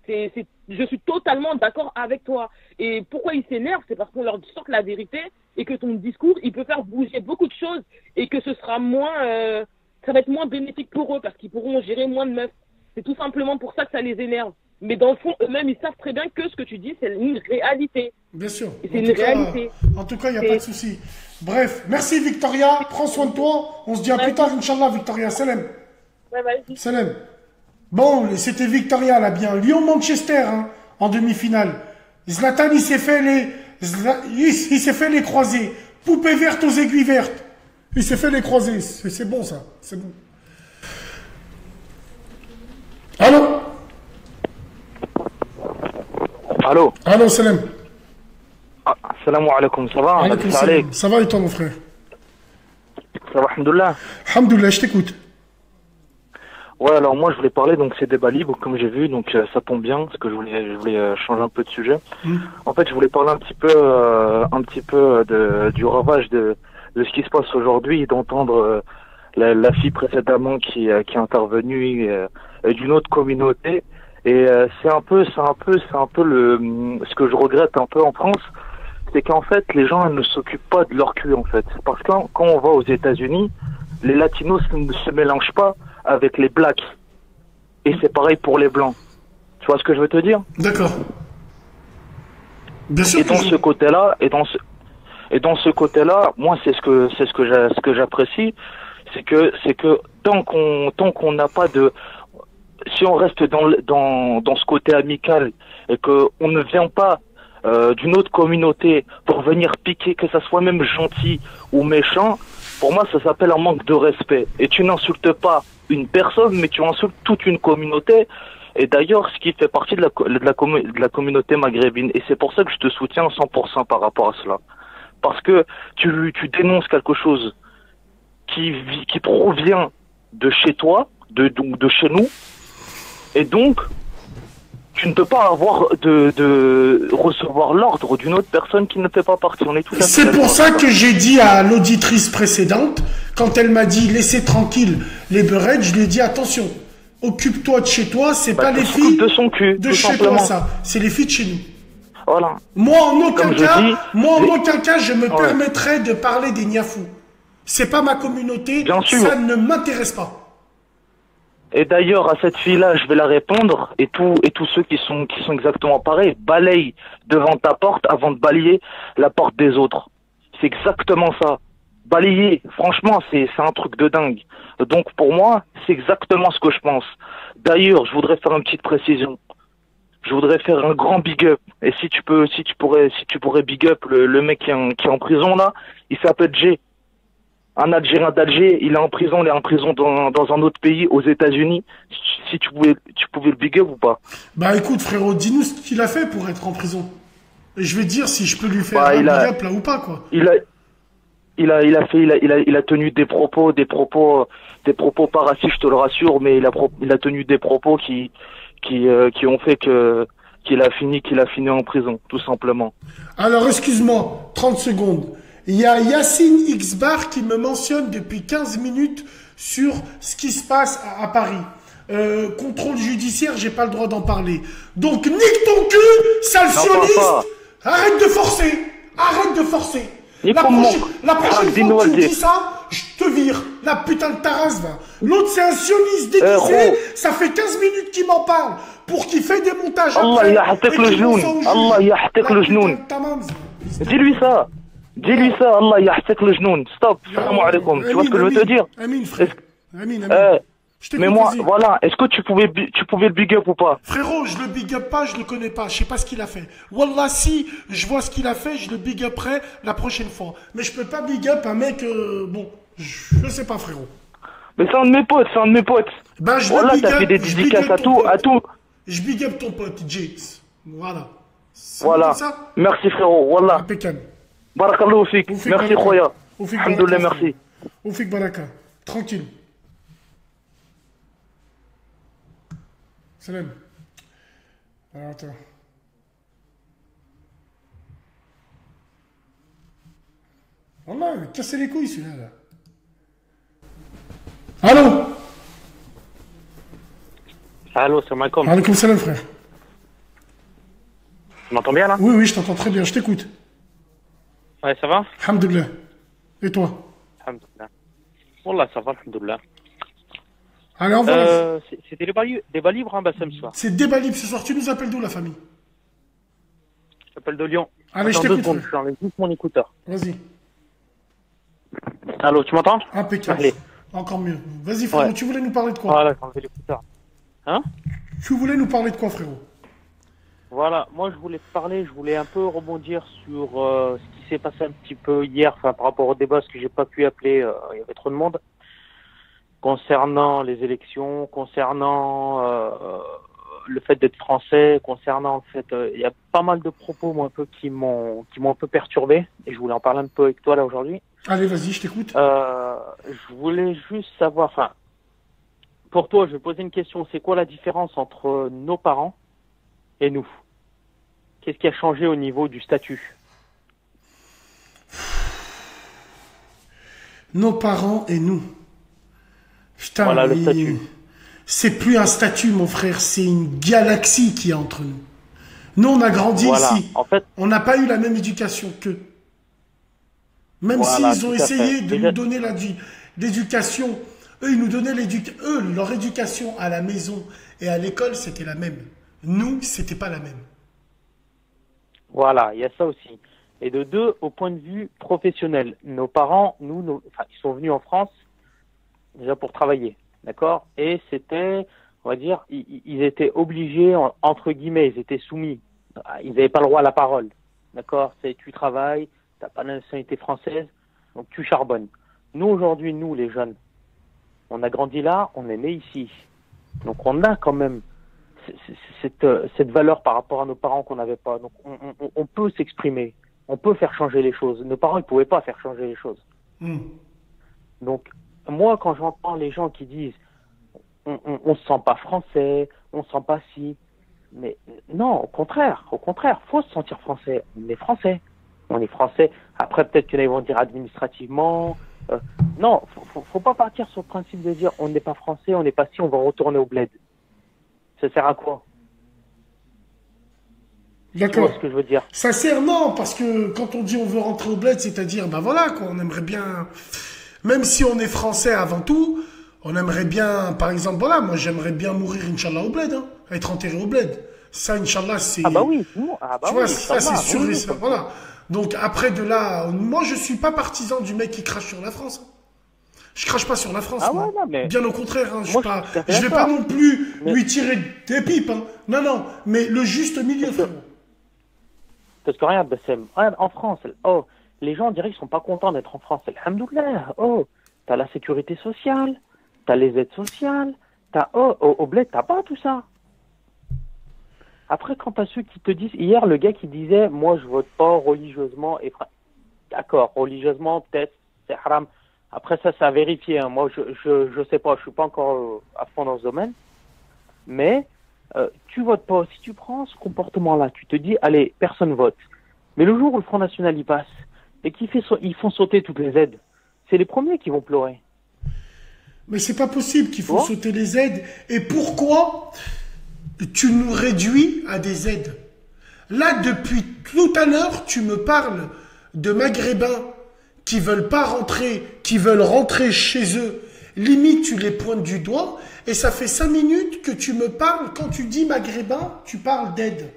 Je suis totalement d'accord avec toi. Et pourquoi ils s'énervent? C'est parce qu'on leur sort la vérité et que ton discours, il peut faire bouger beaucoup de choses et que ce sera moins, ça va être moins bénéfique pour eux parce qu'ils pourront gérer moins de meufs. C'est tout simplement pour ça que ça les énerve. Mais dans le fond, eux-mêmes, ils savent très bien que ce que tu dis, c'est une réalité. Bien sûr. C'est une réalité. En tout cas, il n'y a pas de souci. Bref, merci Victoria. Prends soin de toi. On se dit à plus tard, Inch'Allah, Victoria. Salam. Ouais, vas-y. Salam. Bon, c'était Victoria, là, bien. Lyon-Manchester, hein, en demi-finale. Zlatan, il s'est fait les croisés. Poupée verte aux aiguilles vertes. Il s'est fait les croisés. C'est bon, ça. C'est bon. Allô? Allô, salam. Salam alaikum, ça va? Ça va et toi, mon frère? Ça va, alhamdoulilah. Alhamdoulilah, je t'écoute. Ouais, alors moi je voulais parler, donc c'est débat libre comme j'ai vu, donc ça tombe bien parce que je voulais changer un peu de sujet. En fait, je voulais parler un petit peu du ravage de ce qui se passe aujourd'hui, d'entendre la fille précédemment qui est intervenue d'une autre communauté. Et c'est un peu ce que je regrette un peu en France, c'est qu'en fait les gens ne s'occupent pas de leur cul en fait. Parce que quand on va aux États-Unis, les latinos ne se mélangent pas avec les blacks. et c'est pareil pour les blancs. Tu vois ce que je veux te dire? D'accord. Bien sûr. Et dans ce côté-là, moi c'est ce que j'apprécie, c'est que tant qu'on n'a pas de, si on reste dans ce côté amical et que on ne vient pas d'une autre communauté pour venir piquer, que ça soit même gentil ou méchant, pour moi ça s'appelle un manque de respect. Et tu n'insultes pas une personne, mais tu insultes toute une communauté. Et d'ailleurs, ce qui fait partie de la communauté maghrébine. Et c'est pour ça que je te soutiens 100% par rapport à cela. Parce que tu dénonces quelque chose qui provient de chez toi, de chez nous. Et donc, tu ne peux pas avoir de recevoir l'ordre d'une autre personne qui ne fait pas partie. On est tout à fait. C'est pour ça que j'ai dit à l'auditrice précédente, quand elle m'a dit laissez tranquille les beurettes, je lui ai dit attention, occupe-toi de chez toi, c'est pas les filles de son cul, de chez toi ça, c'est les filles de chez nous. Voilà. Moi en aucun cas, je me permettrais de parler des niafous. C'est pas ma communauté, ça ne m'intéresse pas. Et d'ailleurs, à cette fille-là, je vais la répondre, et tous ceux qui sont exactement pareils, balaye devant ta porte avant de balayer la porte des autres. C'est exactement ça. Balayer, franchement, c'est un truc de dingue. Donc pour moi, c'est exactement ce que je pense. D'ailleurs, je voudrais faire une petite précision. Je voudrais faire un grand big up. Et si tu pourrais big up le mec qui est en prison là, il s'appelle Jay. Un Algérien d'Alger, il est en prison dans un autre pays, aux États-Unis. Si tu pouvais le big up ou pas? Bah écoute frérot, dis-nous ce qu'il a fait pour être en prison. Et je vais te dire si je peux lui faire un big up là ou pas quoi. Il a tenu des propos pas racistes, je te le rassure, mais il a tenu des propos qui ont fait qu'il a fini en prison, tout simplement. Alors excuse-moi, 30 secondes. Il y a Yacine Xbar qui me mentionne depuis 15 minutes sur ce qui se passe à Paris. Contrôle judiciaire, j'ai pas le droit d'en parler. Donc nique ton cul, sale sioniste. Arrête de forcer. Arrête de forcer. La prochaine fois que tu me dis ça, je te vire. La putain de ta race, va. L'autre, c'est un sioniste déguisé. Ça fait 15 minutes qu'il m'en parle. Pour qu'il fait des montages. Allah yahtek le genoun. Allah yahtek le genoun. Dis-lui ça. Dis-lui ça. Allah yahtek le genoun. Stop. Salam alaikum. Tu vois ce que je veux te dire? Amin, frère. Amin. Mais moi, voilà, est-ce que tu pouvais le big up ou pas? Frérot, je le big up pas, je le connais pas, je sais pas ce qu'il a fait. Wallah, si je vois ce qu'il a fait, je le big uperai la prochaine fois. Mais je peux pas big up un mec, bon, je sais pas, frérot. Mais c'est un de mes potes, Ben, je voilà, big up, t'as fait des dédicaces à tout. Je big up ton pote, James. Voilà. Voilà. Merci, frérot, wallah. Impeccable. Barakallahu fik. Merci, Khoya. Alhamdoulilah, merci. Oufik Baraka. Tranquille. Salam. Alors, attends. Wallah, il cassé les couilles celui-là. Là. Allô? Allô, c'est Malcolm. Alaikum salam, frère. Tu m'entends bien là? Oui, je t'entends très bien, je t'écoute. Ouais, ça va? Alhamdoulilah. Et toi? Alhamdoulilah. Wallah, ça va, alhamdoulilah. Allez, on va. C'était débat libre, hein, Bassem, ce soir. C'est débat libre ce soir. Tu nous appelles d'où, la famille? Je t'appelle de Lyon. Allez, je t'écoute. Je suis avec juste mon écouteur. Vas-y. Allô, tu m'entends? Impeccable. Allez. Encore mieux. Vas-y, frérot, ouais. Tu voulais nous parler de quoi? Voilà, j'ai enlevé l'écouteur. Hein? Tu voulais nous parler de quoi, frérot? Voilà, moi je voulais un peu rebondir sur ce qui s'est passé un petit peu hier, enfin par rapport au débat, parce que j'ai pas pu appeler, il y avait trop de monde. Concernant les élections, concernant le fait d'être français, concernant le fait, il y a pas mal de propos moi un peu qui m'ont un peu perturbé et je voulais en parler un peu avec toi là aujourd'hui. Allez, vas-y, je t'écoute. Je voulais juste savoir, enfin, pour toi, je vais poser une question. C'est quoi la différence entre nos parents et nous? Qu'est-ce qui a changé au niveau du statut? Nos parents et nous. Putain, voilà le statut. C'est plus un statut, mon frère, c'est une galaxie qui est entre nous. Nous, on a grandi ici. En fait, on n'a pas eu la même éducation qu'eux. Même s'ils ont essayé de nous donner l'éducation, eux, ils nous donnaient leur éducation à la maison Et à l'école, c'était la même. Nous, c'était pas la même. Voilà, il y a ça aussi. Et de deux, au point de vue professionnel, nos parents, enfin, ils sont venus en France déjà pour travailler, d'accord? Et c'était, on va dire, ils étaient obligés, entre guillemets, ils étaient soumis. Ils n'avaient pas le droit à la parole, d'accord? C'est tu travailles, t'as pas la nationalité française, donc tu charbonnes. Nous aujourd'hui, nous les jeunes, on a grandi là, on est né ici, donc on a quand même cette valeur par rapport à nos parents qu'on n'avait pas. Donc on peut s'exprimer, on peut faire changer les choses. Nos parents, ils pouvaient pas faire changer les choses. Donc moi, quand j'entends les gens qui disent on se sent pas français, on se sent pas si, mais non, au contraire, faut se sentir français. On est français. Après, peut-être qu'ils vont dire administrativement. Non, faut pas partir sur le principe de dire on n'est pas français, on n'est pas si, on va retourner au bled. Ça sert à quoi? D'accord. Tu vois ce que je veux dire? Ça sert, non, parce que quand on dit on veut rentrer au bled, c'est-à-dire, ben voilà, quoi, on aimerait bien, même si on est français avant tout, on aimerait bien, par exemple, voilà, moi j'aimerais bien mourir, Inch'Allah, au bled, hein, être enterré au bled. Ça, Inch'Allah, c'est... Ah bah oui, tu vois, ça c'est sûr et ça, voilà. Donc après de là, moi je suis pas partisan du mec qui crache sur la France. Je crache pas sur la France, moi. Ouais, non, mais... Bien au contraire, hein, moi, je vais pas non plus lui tirer des pipes, hein. Non, mais le juste milieu, frère. Parce que regarde, Bassem, en France, les gens, on dirait qu'ils sont pas contents d'être en France. Alhamdoulilah, t'as la sécurité sociale, t'as les aides sociales, au bled, t'as pas tout ça. Après, quand t'as ceux qui te disent, hier, le gars qui disait, moi, je vote pas religieusement, d'accord, religieusement, peut-être, c'est haram. Après, ça, c'est à vérifier, hein. Moi, je sais pas, je suis pas encore à fond dans ce domaine. Mais, tu votes pas. Si tu prends ce comportement-là, tu te dis, allez, personne vote. Mais le jour où le Front National y passe, et ils font sauter toutes les aides, c'est les premiers qui vont pleurer. Mais c'est pas possible qu'ils font sauter les aides. Et pourquoi tu nous réduis à des aides? Là, depuis tout à l'heure, tu me parles de Maghrébins qui veulent pas rentrer, qui veulent rentrer chez eux. Limite, tu les pointes du doigt. Et ça fait 5 minutes que tu me parles. Quand tu dis Maghrébin, tu parles d'aide.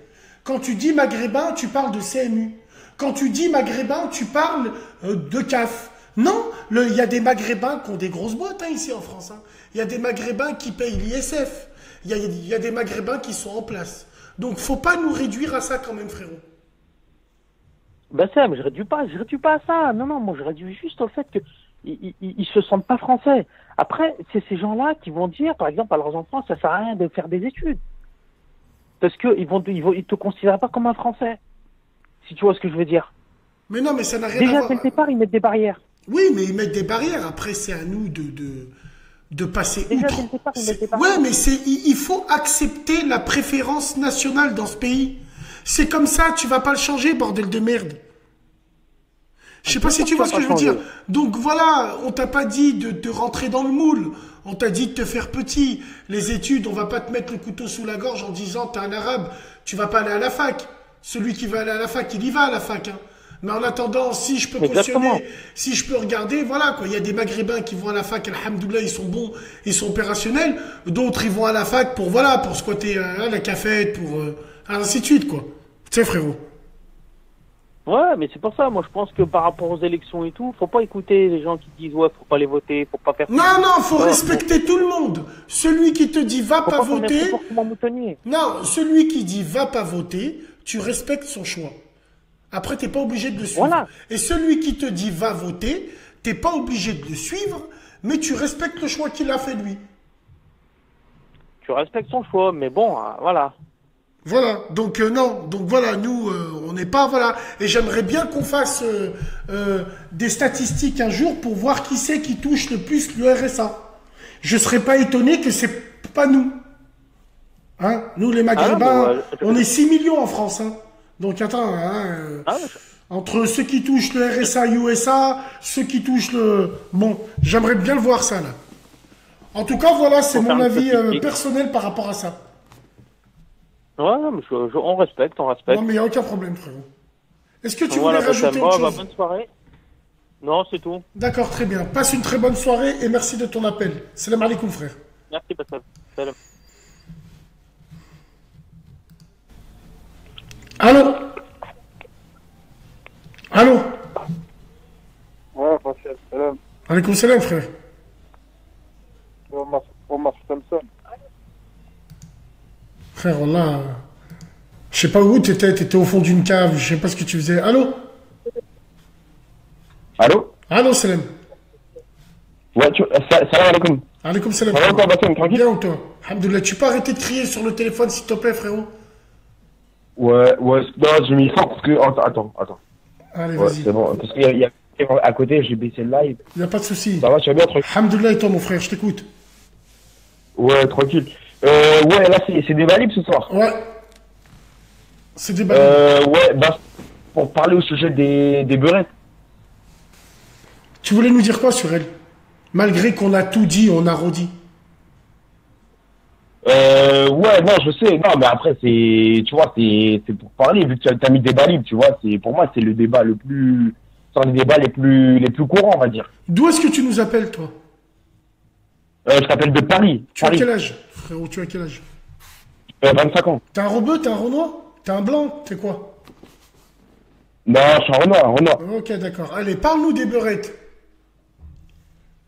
Quand tu dis Maghrébin, tu parles de CMU. Quand tu dis Maghrébin, tu parles de CAF. Non, il y a des Maghrébins qui ont des grosses boîtes, hein, ici en France. Il y a des Maghrébins qui payent l'ISF. Il y a des Maghrébins qui sont en place. Donc, faut pas nous réduire à ça quand même, frérot. Ben Sam, je réduis pas à ça. Non, moi je réduis juste au fait que ils se sentent pas français. Après, c'est ces gens-là qui vont dire, par exemple, à leurs enfants, ça sert à rien de faire des études. Parce que ils te considèrent pas comme un Français. Si tu vois ce que je veux dire. Mais non, mais ça n'a rien à voir. Déjà, dès le départ, ils mettent des barrières. Oui, mais ils mettent des barrières. Après, c'est à nous de passer Déjà, outre. dès le départ, ils mettent des barrières. Ouais, mais il faut accepter la préférence nationale dans ce pays. C'est comme ça, tu vas pas le changer, bordel de merde. Je sais pas si tu vois ce que je veux dire. Donc voilà, on t'a pas dit de rentrer dans le moule. On t'a dit de te faire petit. Les études, on va pas te mettre le couteau sous la gorge en disant t'es un arabe, tu vas pas aller à la fac. Celui qui veut aller à la fac, il y va à la fac. Hein. Mais en attendant, si je peux cautionner, si je peux regarder, voilà quoi. Il y a des Maghrébins qui vont à la fac, alhamdoulilah, ils sont bons, ils sont opérationnels. D'autres, ils vont à la fac pour squatter la cafette, ainsi de suite quoi. Tu sais frérot. Ouais, mais c'est pour ça, moi je pense que par rapport aux élections et tout, faut pas écouter les gens qui disent ouais, faut pas les voter, faut pas faire... Non, faut respecter tout le monde. Celui qui te dit va pas voter... Non, celui qui dit va pas voter, tu respectes son choix. Après, t'es pas obligé de le suivre. Voilà. Et celui qui te dit va voter, t'es pas obligé de le suivre, mais tu respectes le choix qu'il a fait lui. Tu respectes son choix, mais bon, voilà. Voilà, donc non, donc voilà, nous, on n'est pas, voilà, et j'aimerais bien qu'on fasse des statistiques un jour pour voir qui c'est qui touche le plus le RSA. Je serais pas étonné que c'est pas nous. Hein, nous les Maghrébins, on est 6 millions en France, hein. Donc attends, entre ceux qui touchent le RSA USA, ceux qui touchent le... Bon, j'aimerais bien le voir ça, là. En tout cas, voilà, c'est mon avis personnel par rapport à ça. Ouais, non, mais on respecte. Non, mais il n'y a aucun problème, frérot. Est-ce que tu voulais rajouter autre chose? Bonne soirée. Non, c'est tout. D'accord, très bien. Passe une très bonne soirée et merci de ton appel. Salam alaikum, frère. Merci, Bassem. Salam. Allô? Allô? Ouais, Rachel, salam. Alaykoum salam, frère. Omar Samson. Frère, wallah. Je sais pas où t'étais au fond d'une cave, je sais pas ce que tu faisais. Allô? Allô? Allô, salam. Ouais, salam alaikum. Alaykoum salam. Ça va encore, Bassem, tranquille? Bien ou toi? Alhamdoulilah, tu peux arrêter de crier sur le téléphone, s'il te plaît, frérot? Ouais, non, j'ai mis fort parce que. Attends. Allez, Ouais, vas-y. c'est bon, parce qu'il y a à côté, j'ai baissé le live. Y a pas de souci. Ça va, tu vas bien, tranquille? Alhamdoulilah et toi, mon frère, je t'écoute. Ouais, tranquille. Ouais, là, c'est débat libre ce soir. Ouais. C'est débat libre. Ouais, bah, pour parler au sujet des beurettes. Tu voulais nous dire quoi sur elle? Malgré qu'on a tout dit, on a redit. Ouais, non, je sais. Non, mais après, tu vois, c'est pour parler, vu que tu as mis débat libre, tu vois, pour moi, c'est le débat le plus, c'est un des débats les plus courants, on va dire. D'où est-ce que tu nous appelles, toi? Je t'appelle de Paris. Tu as quel âge, frérot? Tu as quel âge? 25 ans. T'es un rebeu, t'es un renois? T'es un blanc? T'es quoi? Non, je suis un renois. Ok, d'accord. Allez, parle-nous des beurettes.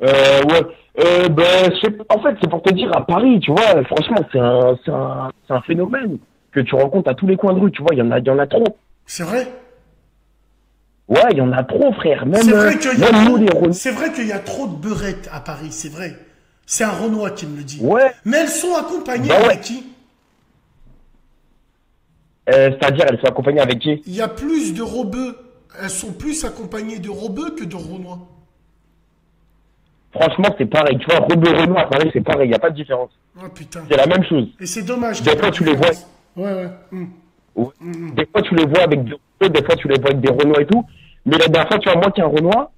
Ouais. En fait, c'est pour te dire, à Paris, tu vois, franchement, c'est un phénomène que tu rencontres à tous les coins de rue, tu vois, il y en a trop. C'est vrai? Ouais, il y en a trop, frère. C'est vrai qu'il y a trop de beurettes à Paris, c'est vrai. C'est un Renoir qui me le dit. Ouais. Mais elles sont accompagnées Bah ouais. avec qui? C'est-à-dire, elles sont accompagnées avec qui? Il y a plus de rebeux. Elles sont plus accompagnées de rebeux que de Renois. Franchement, c'est pareil. Tu vois, rebeu Renoir, à Paris, c'est pareil. Il n'y a pas de différence. Oh putain. C'est la même chose. Et c'est dommage. Des fois, tu les vois. Ouais. Ouais. Des fois, tu les vois avec des rebeux, des fois, tu les vois avec des Renois et tout. Mais la dernière fois, tu vois, moi qui est un Renoir,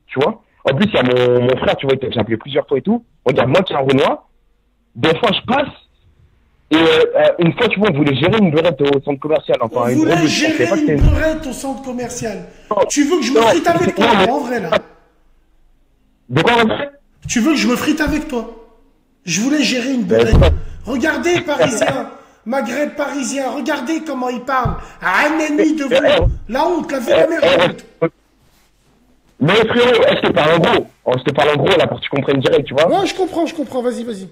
tu vois. En plus, il y a mon frère, tu vois, il t'a appelé plusieurs fois et tout. Regarde, moi qui est un Renoir, des fois, je passe. Et une fois, tu vois, on voulait gérer une beurette au centre commercial. Enfin, on voulait gérer une beurette au centre commercial. Tu veux que je me frite avec toi, en vrai, là? De quoi, en vrai? Tu veux que je me frite avec toi? Je voulais gérer une beurette. Regardez, Parisiens, Maghreb parisien, regardez comment il parle. Un ennemi de vous. La honte, la vérité. Mais frérot, je te parle en gros. Je te parle en gros, là, pour que tu comprennes direct, tu vois. Ouais, je comprends. Vas-y.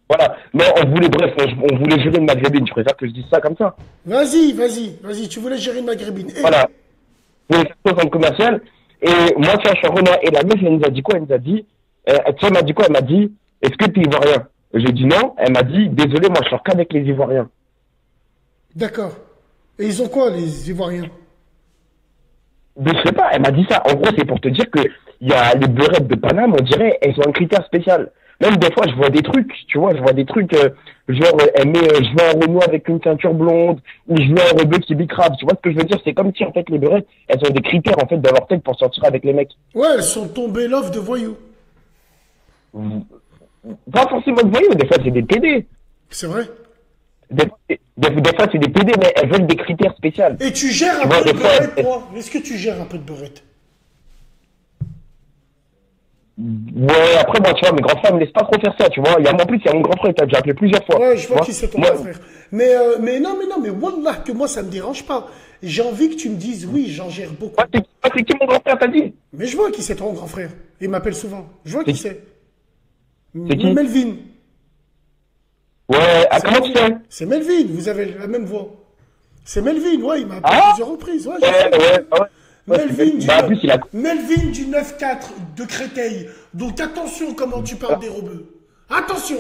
Voilà. Non, on voulait gérer une maghrébine. Tu préfères que je dise ça comme ça? Vas-y. Tu voulais gérer une maghrébine. Voilà. On voulait faire au centre commercial. Et moi, tu vois, je suis un Renoir. Et la meuf, elle nous a dit quoi? Elle nous a dit, elle m'a dit quoi? Elle m'a dit, est-ce que t'es ivoirien? J'ai dit non. Elle m'a dit, désolé, moi, je sors qu'avec les Ivoiriens. D'accord. Et ils ont quoi, les Ivoiriens? Je sais pas, elle m'a dit ça. En gros, c'est pour te dire que il y a les beurettes de Paname, on dirait, elles ont un critère spécial. Même des fois, je vois des trucs, tu vois, genre, elle met, je veux un Renoir avec une ceinture blonde, ou je veux un rebeu qui bicrave. Tu vois ce que je veux dire? C'est comme si, en fait, les beurettes, elles ont des critères, en fait, dans leur tête pour sortir avec les mecs. Ouais, elles sont tombées l'offre de voyous. Pas forcément de voyous, des fois, c'est des PD. C'est vrai. Des fois, c'est des PD, mais elles veulent des critères spéciaux. Et tu gères un peu de beurette, toi? Est-ce que tu gères un peu de beurette? Ouais, après, moi, tu vois, mes grands frères me laissent pas trop faire ça, tu vois. En plus, il y a mon grand frère qui a déjà appelé plusieurs fois. Ouais, je vois qui c'est ton grand frère. Mais non, wallah, que moi, ça me dérange pas. J'ai envie que tu me dises, oui, j'en gère beaucoup. C'est qui mon grand frère, t'as dit? Mais je vois qui c'est ton grand frère. Il m'appelle souvent. Je vois qui c'est. C'est qui? Melvin. Ouais, comment tu sais? C'est Melvin, vous avez la même voix. C'est Melvin, ouais, il m'a appelé plusieurs reprises. Ouais, Melvin du 9-4 de Créteil. Donc attention comment tu parles des rebeux. Attention.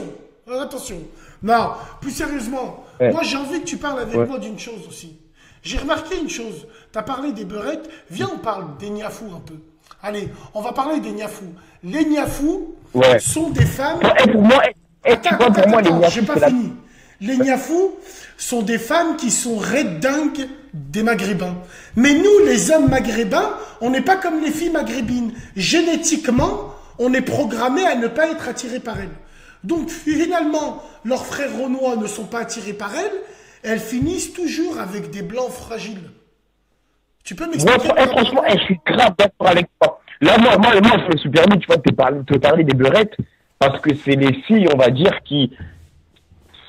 Non, plus sérieusement, moi j'ai envie que tu parles avec moi d'une chose aussi. J'ai remarqué une chose. Tu as parlé des beurettes. Viens, on parle des niafous un peu. Allez, on va parler des niafous. Les niafous sont des femmes... Pour moi, j'ai pas fini. Les niafous sont des femmes qui sont dingues des maghrébins. Mais nous, les hommes maghrébins, on n'est pas comme les filles maghrébines. Génétiquement, on est programmé à ne pas être attiré par elles. Donc finalement, leurs frères renois ne sont pas attirés par elles. Elles finissent toujours avec des blancs fragiles. Tu peux m'expliquer? Franchement, je suis grave d'accord avec toi. Là, moi, je me suis permis, tu vois, de te parler des beurettes, parce que c'est les filles, on va dire, qui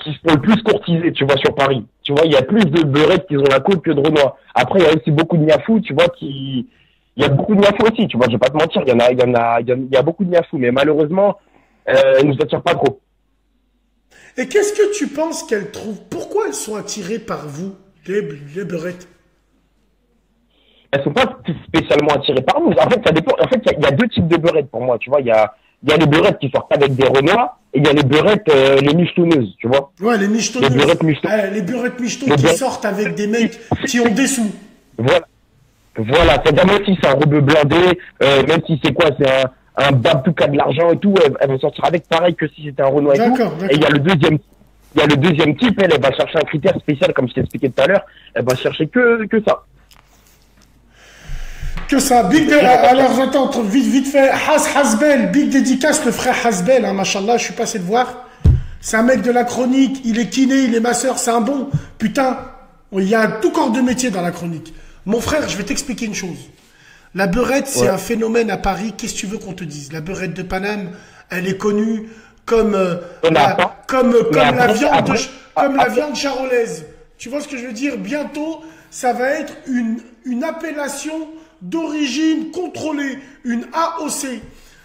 sont le plus courtisées, tu vois, sur Paris. Tu vois, il y a plus de beurettes qui ont la côte que de Renois. Après, il y a aussi beaucoup de niafous, tu vois, il y a beaucoup de niafous aussi, tu vois, je vais pas te mentir, il y a beaucoup de niafous, mais malheureusement, ils nous attirent pas trop. Et qu'est-ce que tu penses qu'elles trouvent? Pourquoi elles sont attirées par vous, les beurettes? Elles sont pas spécialement attirées par nous. En fait, ça dépend. En fait, il y a deux types de beurettes pour moi, tu vois. Il y a les beurettes qui sortent avec des Renois et il y a les beurettes, les michetonneuses, tu vois. Ouais, les michetonneuses. Les beurettes michetons qui sortent avec des mecs qui ont des sous. Voilà. C'est-à-dire, même si c'est un rebeu blindé, même si c'est quoi, c'est un babou qui a de l'argent et tout, elle va sortir avec pareil que si c'était un Renoir et tout. Et il y a le deuxième type, elle va chercher un critère spécial, comme je t'ai expliqué tout à l'heure, elle va chercher que ça. Que ça, alors j'attends, vite fait, Hasbel, big dédicace, le frère Hasbel, hein, machallah, je suis passé de voir. C'est un mec de la chronique, il est kiné, il est masseur, c'est un bon. Putain, il y a tout corps de métier dans la chronique. Mon frère, je vais t'expliquer une chose. La beurette, c'est un phénomène à Paris, qu'est-ce que tu veux qu'on te dise? La beurette de Paname, elle est connue comme la viande charolaise. Tu vois ce que je veux dire? Bientôt, ça va être une appellation d'origine contrôlée, une AOC.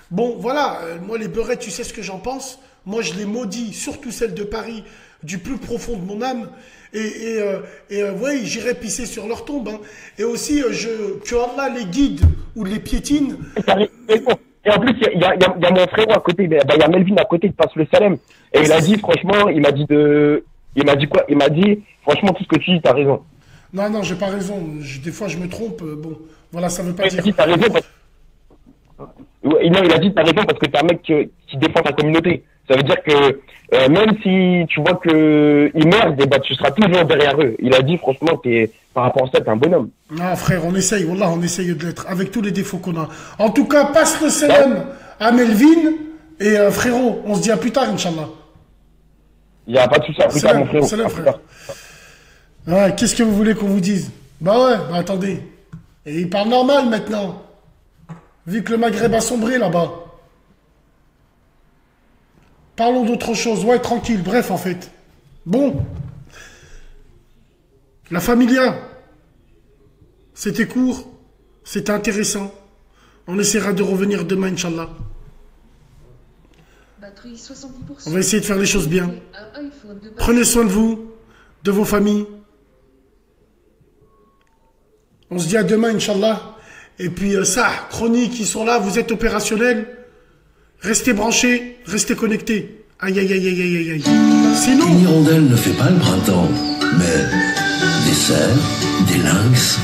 Bon, voilà, moi les beurettes, tu sais ce que j'en pense. Moi, je les maudis, surtout celles de Paris, du plus profond de mon âme. Ouais, j'irai pisser sur leur tombe. Hein. Et aussi, que Allah les guide ou les piétine. Et en plus, il y a mon frère à côté, il y a Melvin à côté qui passe le Salem. Et il a dit, franchement, il m'a dit quoi? Il m'a dit, franchement, tout ce que tu dis, t'as raison. Non, j'ai pas raison. Des fois, je me trompe. Bon, voilà, ça veut pas dire. Il a dit, t'as raison. Non, il a dit, t'as raison parce que t'es un mec qui défend ta communauté. Ça veut dire que même si tu vois que ils merdent, tu seras toujours derrière eux. Il a dit, franchement, par rapport à ça, t'es un bonhomme. Non, frère, on essaye. Wallah, on essaye de l'être avec tous les défauts qu'on a. En tout cas, passe le salam à Melvin et frérot, on se dit à plus tard, Inch'Allah. Il n'y a pas de souci, à plus tard, mon frérot. Salam, frère. Ouais, qu'est-ce que vous voulez qu'on vous dise? Bah attendez. Et il parle normal maintenant. Vu que le Maghreb a sombré là-bas. Parlons d'autre chose. Ouais, tranquille. Bref, en fait. Bon. La familia. C'était court. C'était intéressant. On essaiera de revenir demain, Inch'Allah. On va essayer de faire les choses bien. Prenez soin de vous, de vos familles. On se dit à demain, Inch'Allah. Et puis ça, chronique, ils sont là, vous êtes opérationnels. Restez branchés, restez connectés. Aïe, aïe, aïe, aïe, aïe, aïe. Sinon... Une hirondelle ne fait pas le printemps, mais des cerfs, des lynx...